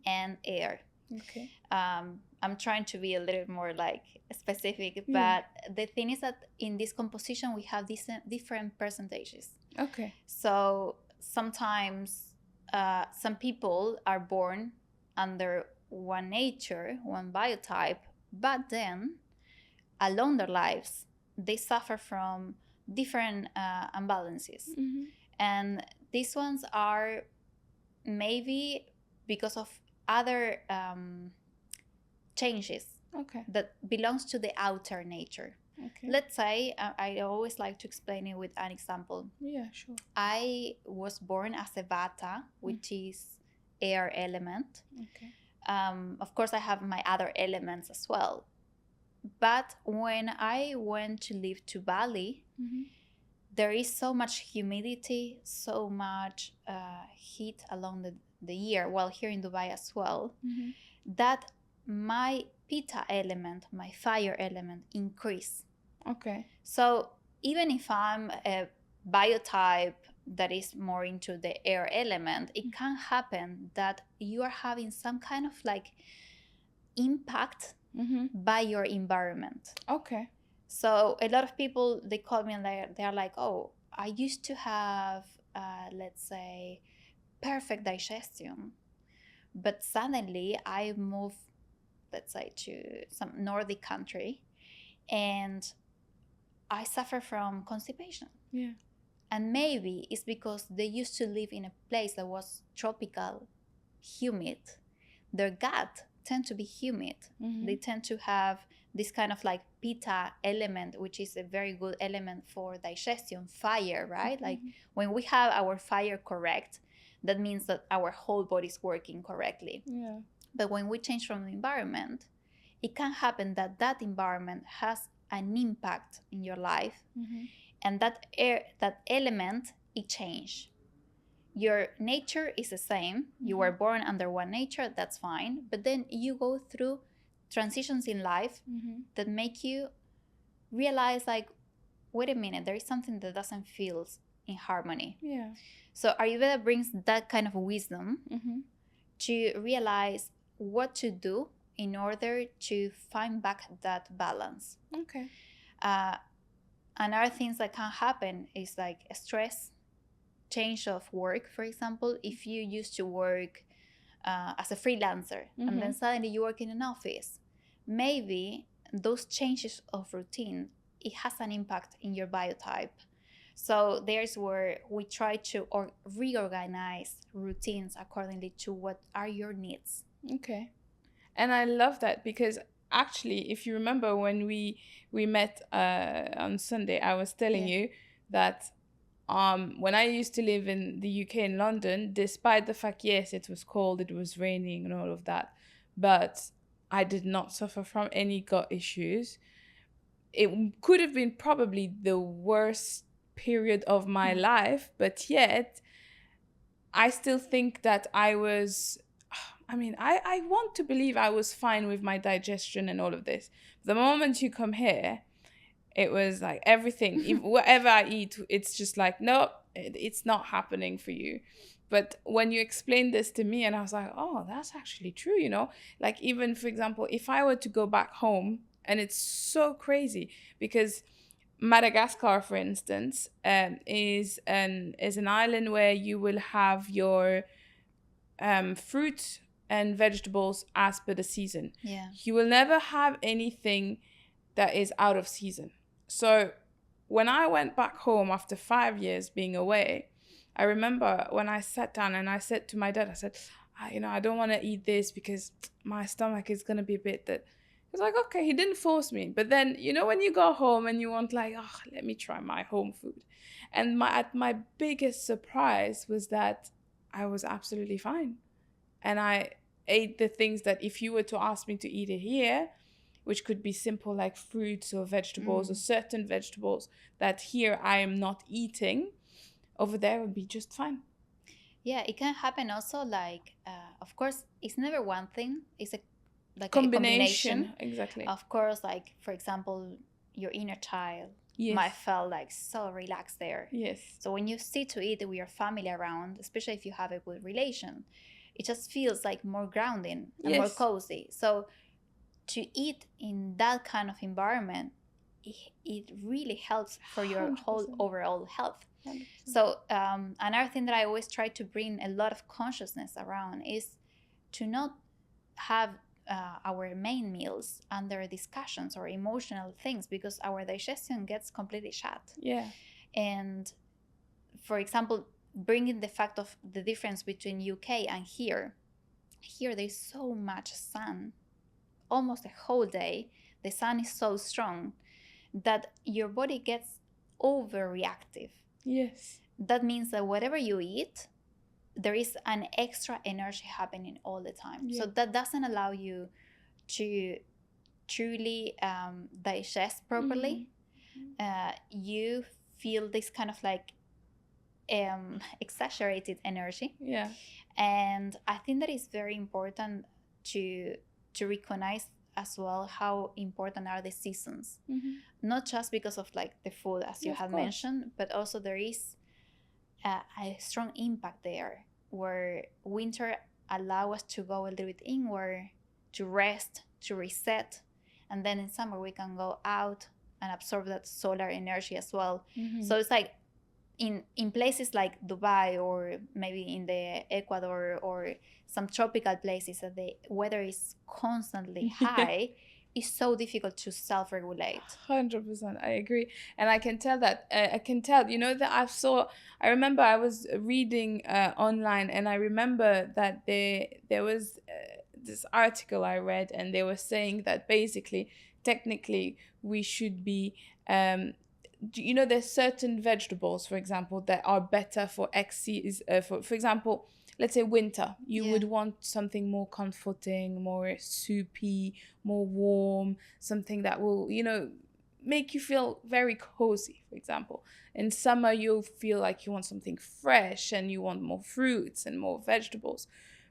and air. Okay. I'm trying to be a little more like specific, but the thing is that in this composition we have these different percentages. Okay. So sometimes some people are born under one nature, one biotype, but then along their lives they suffer from different imbalances. And these ones are maybe because of other changes that belongs to the outer nature. Okay. Let's say, I always like to explain it with an example. Yeah, sure. I was born as a Vata, which is air element. Okay. Of course, I have my other elements as well. But when I went to live to Bali, there is so much humidity, so much heat along the year, well, here in Dubai as well, that my Pitta element, my fire element, increase. Okay. So even if I'm a biotype that is more into the air element, it can happen that you are having some kind of like impact by your environment. Okay. So a lot of people, they call me and they're like, oh, I used to have, let's say, perfect digestion, but suddenly I moved, let's say, to some Nordic country and I suffer from constipation. Yeah. And maybe it's because they used to live in a place that was tropical, humid. Their gut tend to be humid. They tend to have this kind of like Pitta element, which is a very good element for digestion, fire, right? Like when we have our fire correct, that means that our whole body is working correctly. Yeah. But when we change from the environment, it can happen that that environment has an impact in your life, and that element, it change. Your nature is the same. You were born under one nature, that's fine. But then you go through transitions in life that make you realize, like, wait a minute, there is something that doesn't feel in harmony. Yeah. So Ayurveda brings that kind of wisdom to realize what to do in order to find back that balance. Okay. Another things that can happen is like stress, change of work. For example, if you used to work as a freelancer and then suddenly you work in an office, maybe those changes of routine, it has an impact in your biotype. So there's where we try to reorganize routines accordingly to what are your needs. Okay. And I love that, because actually, if you remember when we met on Sunday, I was telling you that when I used to live in the UK in London, despite the fact, yes, it was cold, it was raining and all of that, but I did not suffer from any gut issues. It could have been probably the worst period of my life, but yet I still think that I was I mean, I want to believe I was fine with my digestion and all of this. The moment you come here, it was like everything, whatever I eat, it's just like, no, it's not happening for you. But when you explained this to me, and I was like, oh, that's actually true, you know? Like, even, for example, if I were to go back home, and it's so crazy because Madagascar, for instance, is an island where you will have your fruit and vegetables as per the season. Yeah. You will never have anything that is out of season. So when I went back home after 5 years being away, I remember when I sat down and I said to my dad, I said, I don't want to eat this because my stomach is going to be a bit that. He was like, okay, he didn't force me. But then, when you go home and you want like, oh, let me try my home food. And my biggest surprise was that I was absolutely fine. And I ate the things that if you were to ask me to eat it here, which could be simple like fruits or vegetables or certain vegetables that here I am not eating, over there would be just fine. Yeah, it can happen also like, of course, it's never one thing. It's a combination. Exactly. Of course, like, for example, your inner child might feel like so relaxed there. Yes. So when you sit to eat with your family around, especially if you have a good relation, it just feels like more grounding and more cozy. So to eat in that kind of environment, it really helps for your 100%. whole overall health. 100%. So another thing that I always try to bring a lot of consciousness around is to not have our main meals under discussions or emotional things, because our digestion gets completely shut. Yeah. And for example, bringing the fact of the difference between UK and here there's so much sun, almost a whole day. The sun is so strong that your body gets overreactive. Yes. That means that whatever you eat, there is an extra energy happening all the time. So that doesn't allow you to truly digest properly. You feel this kind of like exaggerated energy. Yeah. And I think that is very important to recognize as well how important are the seasons. Not just because of like the food, as you have mentioned, but also there is a strong impact there, where winter allow us to go a little bit inward, to rest, to reset, and then in summer we can go out and absorb that solar energy as well. So it's like in places like Dubai, or maybe in the Ecuador or some tropical places that the weather is constantly high, it's so difficult to self-regulate. 100%, I agree. And I can tell that, that I remember I was reading online, and I remember that there was this article I read, and they were saying that basically, technically, we should be, there's certain vegetables, for example, that are better for for example, let's say winter, you would want something more comforting, more soupy, more warm, something that will, make you feel very cozy, for example. In summer, you'll feel like you want something fresh and you want more fruits and more vegetables.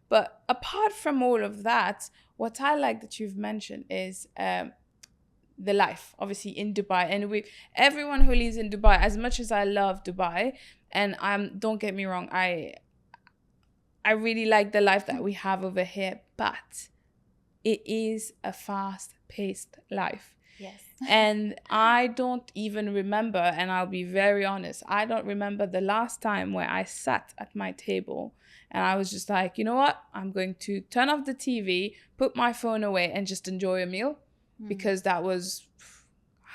But apart from all of that, what I like that you've mentioned is the life, obviously, in Dubai. And everyone who lives in Dubai, as much as I love Dubai, and don't get me wrong, I really like the life that we have over here, but it is a fast-paced life. Yes. And I don't even remember, and I'll be very honest, I don't remember the last time where I sat at my table and I was just like, you know what? I'm going to turn off the TV, put my phone away, and just enjoy a meal. Because that was,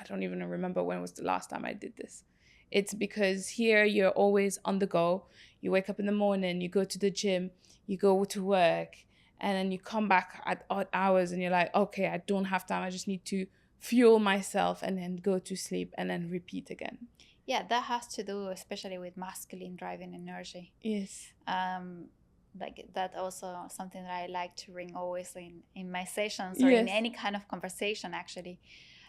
I don't even remember when was the last time I did this. It's because here you're always on the go. You wake up in the morning, you go to the gym, you go to work, and then you come back at odd hours and you're like, okay, I don't have time. I just need to fuel myself and then go to sleep and then repeat again. Yeah, that has to do especially with masculine driving energy. Yes. Like that also something that I like to bring always in my sessions or in any kind of conversation, actually.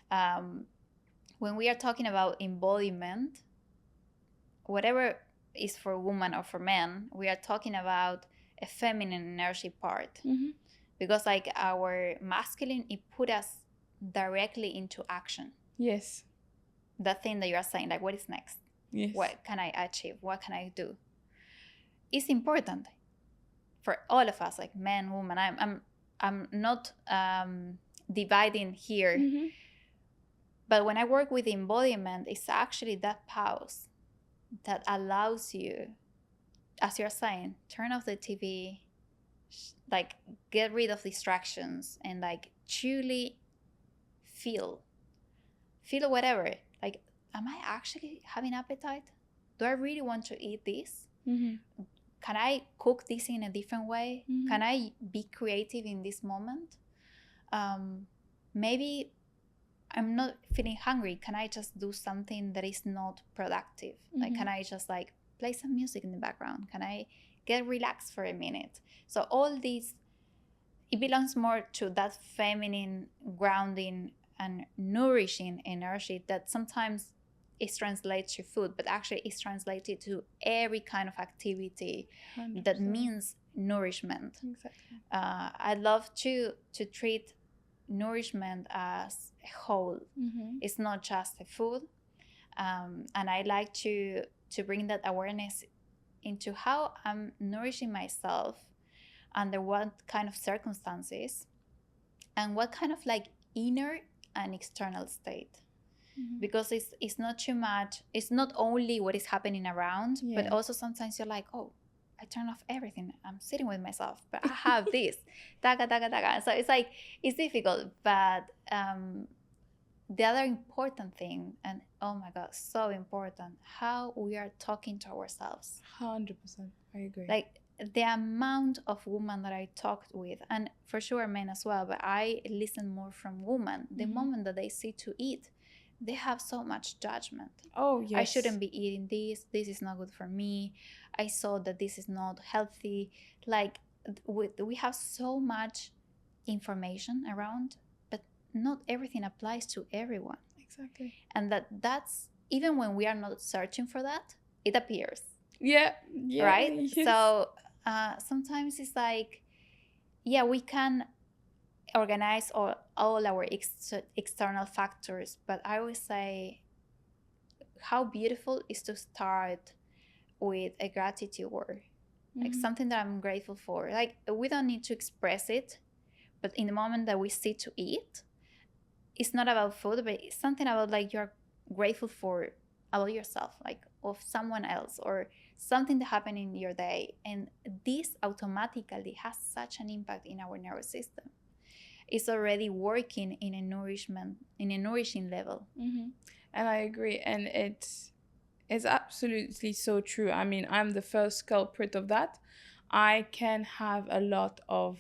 When we are talking about embodiment, whatever is for women or for men, we are talking about a feminine energy part. Mm-hmm. Because like our masculine, it put us directly into action. Yes. That thing that you are saying, like, what is next? Yes. What can I achieve? What can I do? It's important for all of us, like men, women. I'm not dividing here, Mm-hmm. but when I work with embodiment, it's actually that pause that allows you, as you're saying, turn off the TV, like get rid of distractions, and like truly feel whatever. Like, am I actually having appetite? Do I really want to eat this? Mm-hmm. Can I cook this in a different way? Mm-hmm. Can I be creative in this moment? Maybe I'm not feeling hungry. Can I just do something that is not productive? Mm-hmm. Like, can I just like play some music in the background? Can I get relaxed for a minute? So all these, it belongs more to that feminine grounding and nourishing energy that sometimes is translated to food, but actually is translated to every kind of activity 100%. that means nourishment. Exactly. I love to treat nourishment as a whole. Mm-hmm. It's not just the food, and I like to bring that awareness into how I'm nourishing myself under what kind of circumstances and what kind of like inner and external state. Mm-hmm. Because it's not too much, it's not only what is happening around, Yeah. but also sometimes you're like, oh, I turn off everything, I'm sitting with myself, but I have this daga daga daga. So it's like, it's difficult. But the other important thing, and oh my god, so important, how we are talking to ourselves. 100%. I agree. Like the amount of women that I talked with, and for sure men as well, but I listen more from women. The Mhm. moment that they sit to eat, they have so much judgment. Oh, yes. I shouldn't be eating this. This is not good for me. I saw that this is not healthy. Like we have so much information around, but not everything applies to everyone. Exactly. And that's even when we are not searching for that, it appears. Yeah. Yeah. Right? Yes. So sometimes it's like, yeah, we can organize all our external factors, but I always say how beautiful is to start with a gratitude word, like Mhm. something that I'm grateful for. Like we don't need to express it, but in the moment that we sit to eat, it's not about food, but it's something about like you're grateful for about yourself, like of someone else or something that happened in your day. And this automatically has such an impact in our nervous system. It's already working in a nourishing level. Mm-hmm. And I agree. And it's absolutely so true. I mean, I'm the first culprit of that. I can have a lot of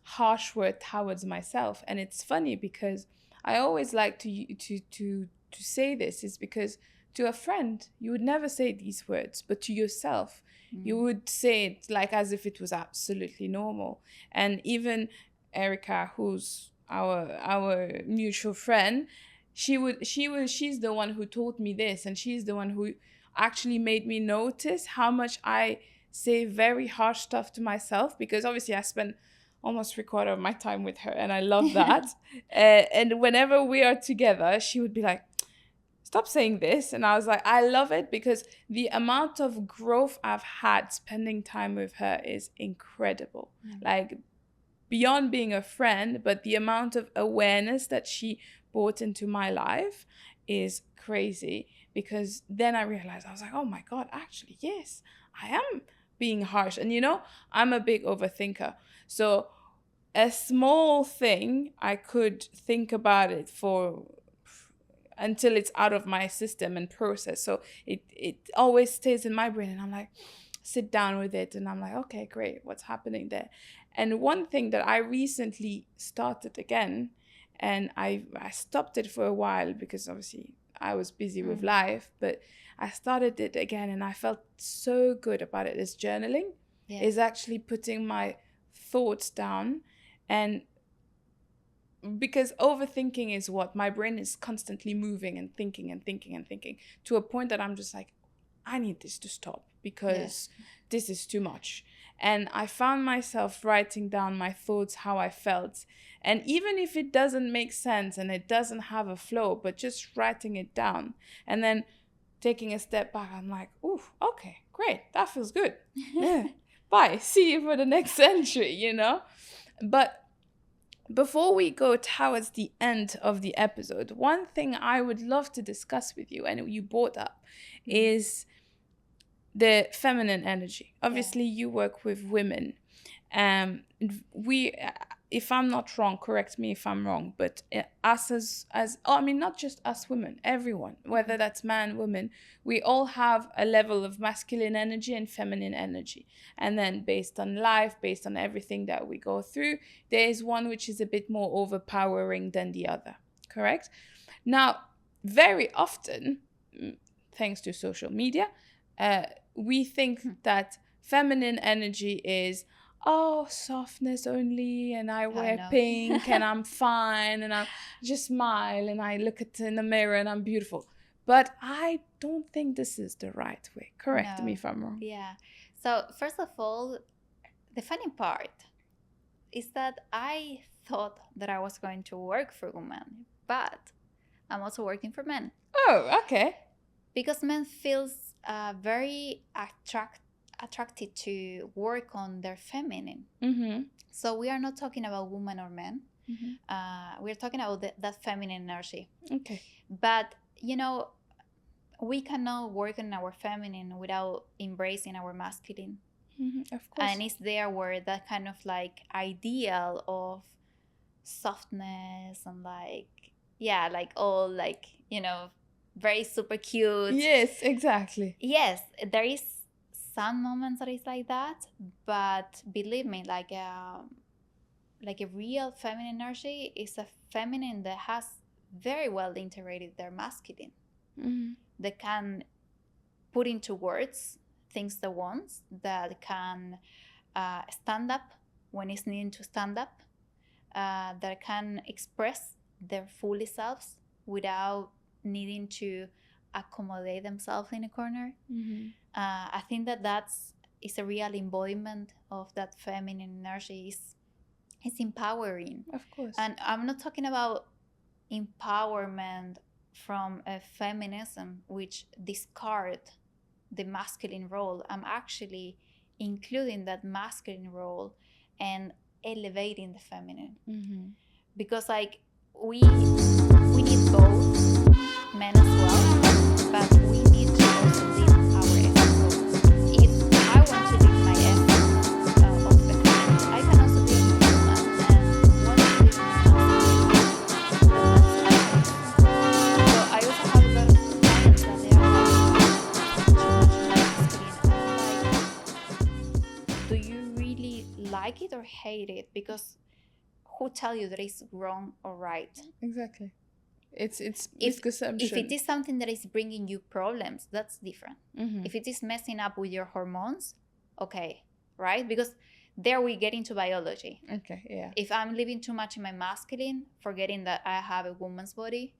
harsh word towards myself. And it's funny because I always like to say this is because to a friend, you would never say these words, but to yourself, you would say it like as if it was absolutely normal. And even Erica, who's our mutual friend, she's the one who taught me this, and she's the one who actually made me notice how much I say very harsh stuff to myself, because obviously I spend almost 3/4 of my time with her, and I love that. And whenever we are together, she would be like, stop saying this. And I was like, I love it because the amount of growth I've had spending time with her is incredible. Like beyond being a friend, but the amount of awareness that she brought into my life is crazy. Because then I realized, I was like, oh my God, actually, yes, I am being harsh. And I'm a big overthinker. So a small thing, I could think about it until it's out of my system and process. So it always stays in my brain, and I'm like, sit down with it, and I'm like, okay, great, what's happening there? And one thing that I recently started again, and I stopped it for a while because obviously I was busy with life, but I started it again, and I felt so good about it, is journaling. Is actually putting my thoughts down. And because overthinking is what my brain is constantly moving and thinking and thinking and thinking to a point that I'm just like, I need this to stop because this is too much. And I found myself writing down my thoughts, how I felt. And even if it doesn't make sense and it doesn't have a flow, but just writing it down and then taking a step back, I'm like, ooh, okay, great. That feels good. Yeah. Bye. See you for the next entry, you know? But before we go towards the end of the episode, one thing I would love to discuss with you, and you brought up, is the feminine energy. Obviously, you work with women. We, if I'm not wrong, correct me if I'm wrong, but us not just us women, everyone, whether that's man, woman, we all have a level of masculine energy and feminine energy. And then based on life, based on everything that we go through, there is one which is a bit more overpowering than the other, correct? Now, very often, thanks to social media, we think that feminine energy is, softness only, and I wear pink and I'm fine and I just smile and I look in the mirror and I'm beautiful. But I don't think this is the right way. Correct me if I'm wrong. Yeah. So first of all, the funny part is that I thought that I was going to work for women, but I'm also working for men. Oh, okay. Because men feels very attracted to work on their feminine. Mm-hmm. So we are not talking about women or men. Mm-hmm. We're talking about that feminine energy. Okay. But, we cannot work on our feminine without embracing our masculine. Mm-hmm. Of course. And it's there where that kind of like ideal of softness and all very super cute. Yes, exactly. Yes, there is some moments that is like that, but believe me, like a real feminine energy is a feminine that has very well integrated their masculine. Mm-hmm. That can put into words things they want, that can stand up when it's needed to stand up, that can express their full selves without needing to accommodate themselves in a corner. Mm-hmm. I think that's a real embodiment of that feminine energy. It's empowering. Of course. And I'm not talking about empowerment from a feminism which discard the masculine role. I'm actually including that masculine role and elevating the feminine. Mm-hmm. Because we need both, men as well, but we need to also lead our essence. So if I want to lead my essence of the feminine, I can also be a woman and want to lead so I also have a lot of clients that they are do you really like it or hate it? Because who tell you that it's wrong or right? Exactly. It's misconception. If it is something that is bringing you problems, that's different. Mm-hmm. If it is messing up with your hormones, okay, right? Because there we get into biology. Okay, yeah. If I'm living too much in my masculine, forgetting that I have a woman's body,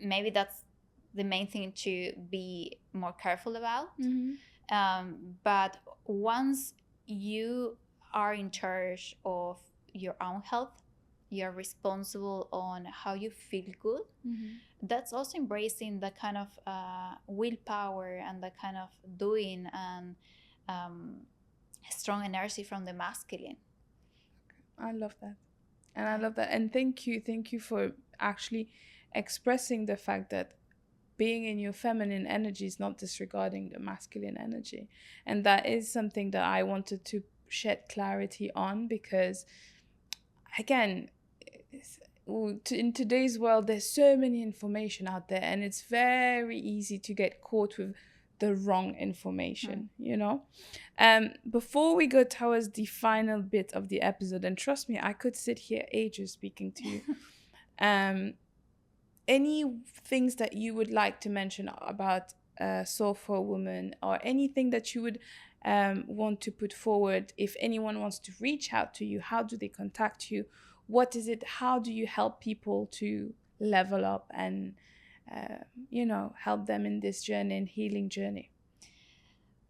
maybe that's the main thing to be more careful about. Mm-hmm. But once you are in charge of your own health, you're responsible on how you feel good. Mm-hmm. That's also embracing the kind of willpower and the kind of doing and strong energy from the masculine. I love that. And I love that. And thank you for actually expressing the fact that being in your feminine energy is not disregarding the masculine energy. And that is something that I wanted to shed clarity on, because again, in today's world, there's so many information out there, and it's very easy to get caught with the wrong information, Before we go towards the final bit of the episode, and trust me, I could sit here ages speaking to you. Any things that you would like to mention about Soul for a Woman, or anything that you would want to put forward? If anyone wants to reach out to you, how do they contact you? What is it? How do you help people to level up and help them in this journey and healing journey?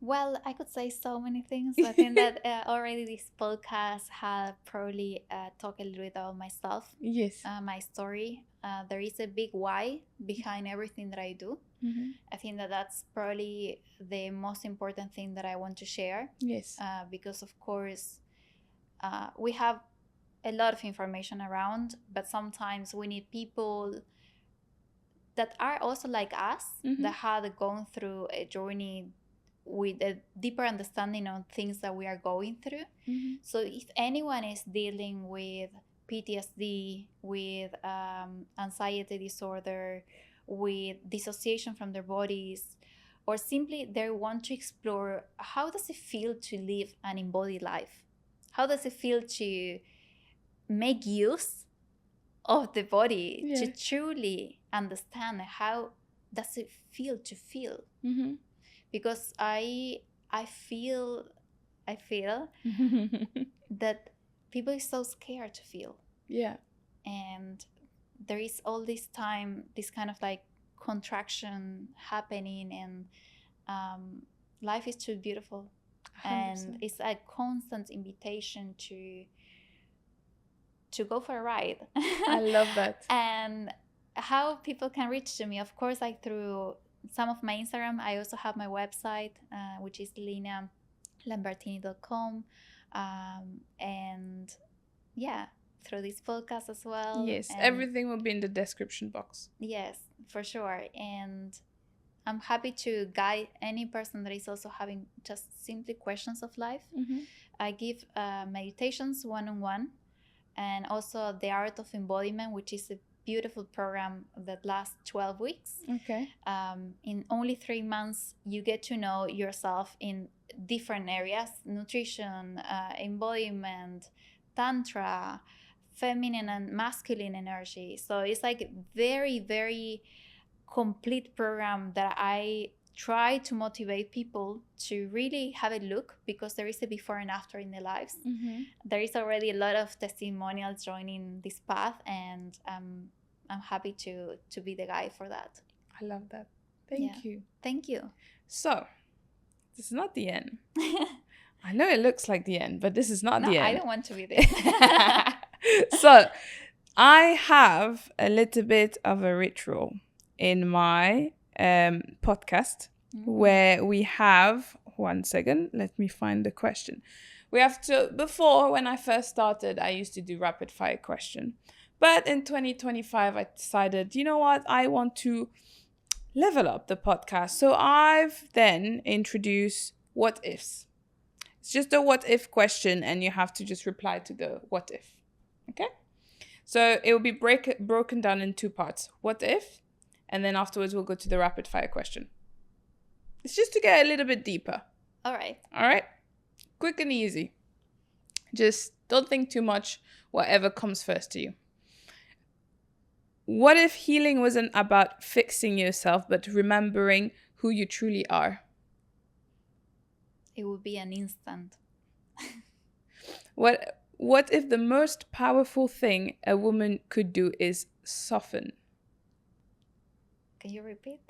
Well, I could say so many things. I think that already this podcast had probably talked a little bit about myself, Yes. my story. There is a big why behind everything that I do. Mm-hmm. I think that that's probably the most important thing that I want to share. Yes. Because, of course, we have a lot of information around, but sometimes we need people that are also like us, Mm-hmm. that had gone through a journey with a deeper understanding on things that we are going through. Mm-hmm. So if anyone is dealing with PTSD, with anxiety disorder, with dissociation from their bodies, or simply they want to explore how does it feel to live an embodied life? How does it feel to make use of the body, to truly understand how does it feel to feel? Mm-hmm. Because I feel that people is so scared to feel. Yeah. And there is all this time, this kind of like contraction happening, and life is too beautiful. 100%. And it's a constant invitation to go for a ride. I love that. And how people can reach to me, of course, like through some of my Instagram. I also have my website, which is linalambertini.com, and yeah, through this podcast as well. Yes, and everything will be in the description box. yes, for sure. And I'm happy to guide any person that is also having just simply questions of life. Mm-hmm. I give meditations one-on-one, and also the Art of Embodiment, which is a beautiful program that lasts 12 weeks. Okay. In only 3 months, you get to know yourself in different areas: nutrition, embodiment, tantra, feminine and masculine energy. So it's like a very, very complete program that I try to motivate people to really have a look, because there is a before and after in their lives. Mm-hmm. There is already a lot of testimonials joining this path, and I'm happy to be the guide for that. I love that. Thank you. Thank you. So, this is not the end. I know it looks like the end, but this is not the end. I don't want to be there. So, I have a little bit of a ritual in my podcast where we have, one second, let me find the question. We have to, before, when I first started, I used to do rapid fire question. But in 2025, I decided, you know what, I want to level up the podcast. So I've then introduced what ifs. It's just a what if question, and you have to just reply to the what if. Okay? So it will be broken down in 2 parts. What if? And then afterwards, we'll go to the rapid fire question. It's just to get a little bit deeper. All right. Quick and easy. Just don't think too much, whatever comes first to you. What if healing wasn't about fixing yourself, but remembering who you truly are? It would be an instant. What if the most powerful thing a woman could do is soften? Can you repeat?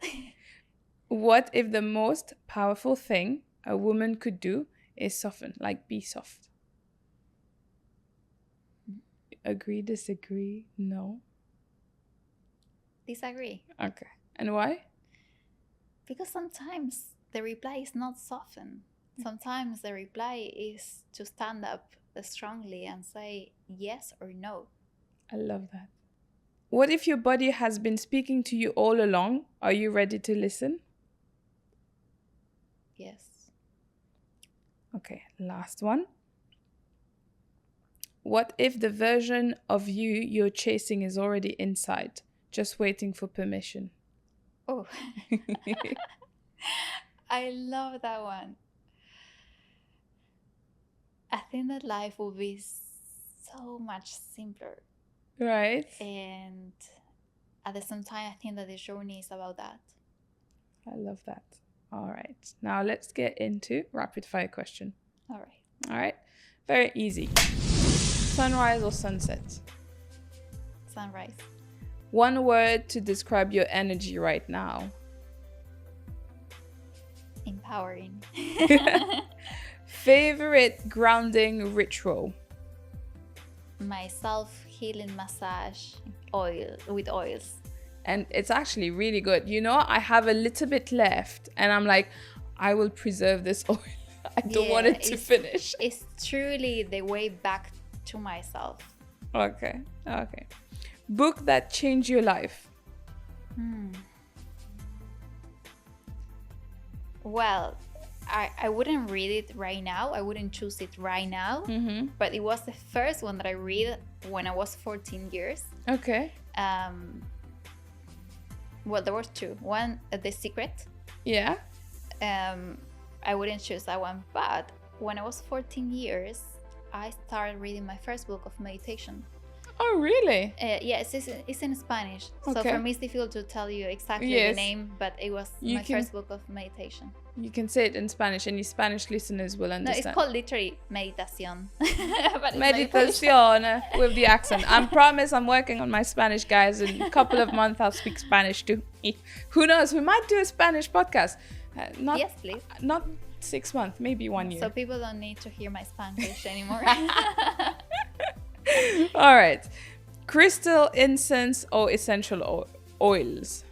What if the most powerful thing a woman could do is soften, like be soft? Agree, disagree, no? Disagree. Okay. And why? Because sometimes the reply is not soften. Sometimes the reply is to stand up strongly and say yes or no. I love that. What if your body has been speaking to you all along? Are you ready to listen? Yes. Okay, last one. What if the version of you you're chasing is already inside, just waiting for permission? Oh, I love that one. I think that life will be so much simpler. Right? And at the same time, I think that the journey is about that. I love that. All right. Now let's get into rapid fire question. All right. Very easy. Sunrise or sunset? Sunrise. One word to describe your energy right now. Empowering. Favorite grounding ritual? My self-healing massage with oils. And it's actually really good. You know, I have a little bit left and I'm like, I will preserve this oil. I don't want it to finish. It's truly the way back to myself. Okay. Book that changed your life? Well, I wouldn't read it right now. I wouldn't choose it right now. But it was the first one that I read when I was 14 years. Okay. Well, there were two. One, The Secret. Yeah. I wouldn't choose that one. But when I was 14 years, I started reading my first book of meditation. Oh, really? Yes, it's in Spanish. Okay. So for me, it's difficult to tell you exactly the name, but it was my first book of meditation. You can say it in Spanish. Any Spanish listeners will understand. No, it's called literally Meditación. Meditación with the accent. I promise I'm working on my Spanish, guys. In a couple of months, I'll speak Spanish too. Who knows? We might do a Spanish podcast. Yes, please. Not 6 months, maybe 1 year. So people don't need to hear my Spanish anymore. All right. Crystal, incense, or essential oils?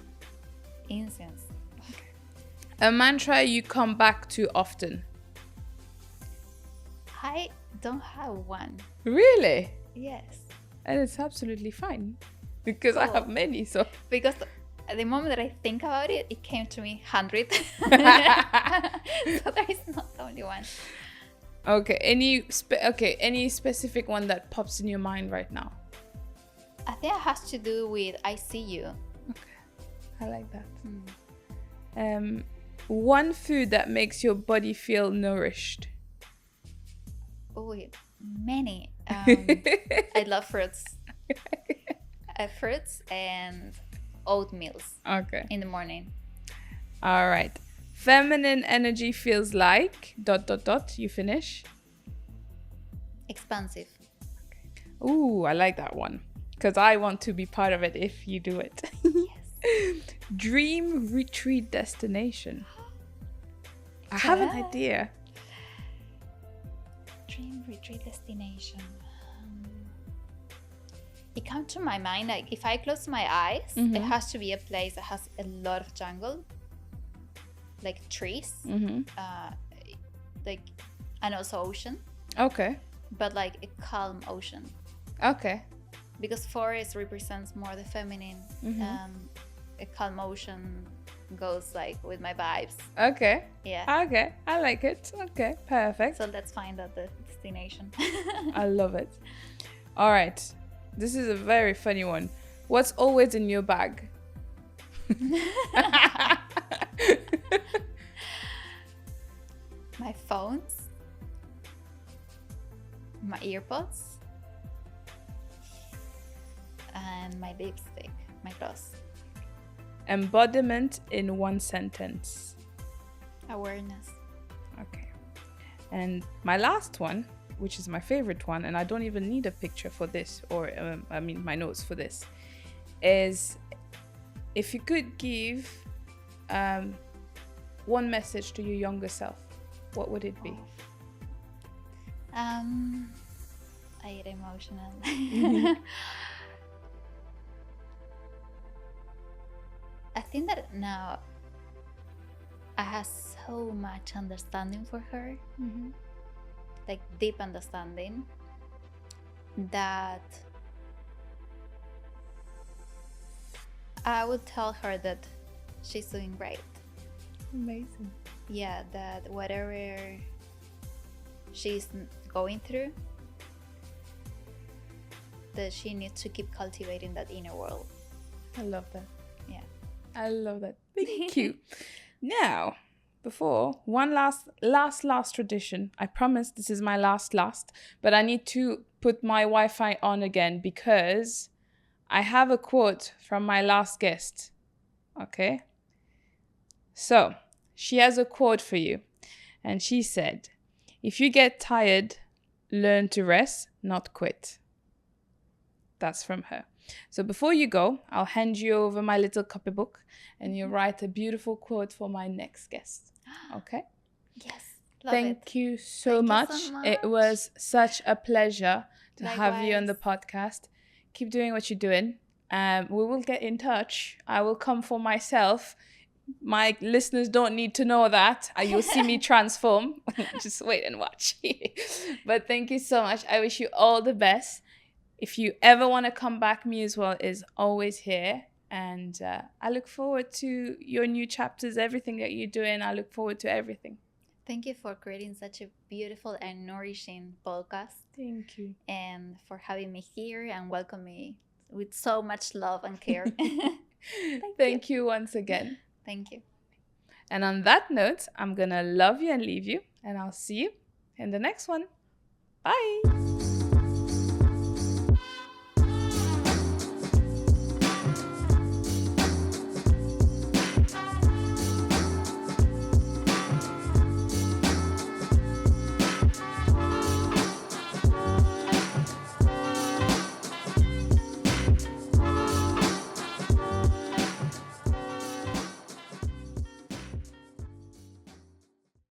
Incense. Okay. A mantra you come back to often? I don't have one. Really? Yes. And it's absolutely fine. Because I have many, so... Because at the moment that I think about it, it came to me 100. So there is not only one. Okay, any specific one that pops in your mind right now? I think it has to do with I see you. Okay, I like that. One food that makes your body feel nourished? Oh, many. I love fruits. Fruits and oatmeals. Okay. In the morning. All right. Feminine energy feels like ... You finish? Expansive. Okay. Ooh, I like that one. Because I want to be part of it if you do it. Yes. Dream retreat destination. I have an idea. Dream retreat destination. It comes to my mind, like if I close my eyes, it has to be a place that has a lot of jungle. Like trees, like, and also ocean. Okay. But like a calm ocean. Okay. Because forest represents more the feminine, a calm ocean goes like with my vibes. Okay. Yeah. Okay. I like it. Okay. Perfect. So let's find out the destination. I love it. All right. This is a very funny one. What's always in your bag? My phones, my earpods, and my lipstick, my gloss. Embodiment in one sentence. Awareness. Okay. And my last one, which is my favorite one, and I don't even need a picture for this, or my notes for this, is if you could give one message to your younger self, what would it be? I get emotional. I think that now I have so much understanding for her, like deep understanding, that I would tell her that she's doing great. Amazing. Yeah, that whatever she's going through, that she needs to keep cultivating that inner world. I love that. Yeah. I love that. Thank you. Now, before, one last tradition. I promise this is my last, but I need to put my Wi-Fi on again because I have a quote from my last guest. Okay? So, she has a quote for you. And she said, if you get tired, learn to rest, not quit. That's from her. So before you go, I'll hand you over my little copybook and you'll write a beautiful quote for my next guest. Okay. Yes. Love Thank it. you so Thank you much. so It much. was such a pleasure to have you on the Likewise. podcast. Keep doing what you're doing. We will get in touch. I will come for myself. My listeners don't need to know that. You'll see me transform. Just wait and watch. But thank you so much. I wish you all the best. If you ever want to come back, me as well is always here. And I look forward to your new chapters, everything that you're doing. I look forward to everything. Thank you for creating such a beautiful and nourishing podcast. Thank you. And for having me here and welcome me with so much love and care. Thank you once again. Thank you. And on that note, I'm going to love you and leave you. And I'll see you in the next one. Bye.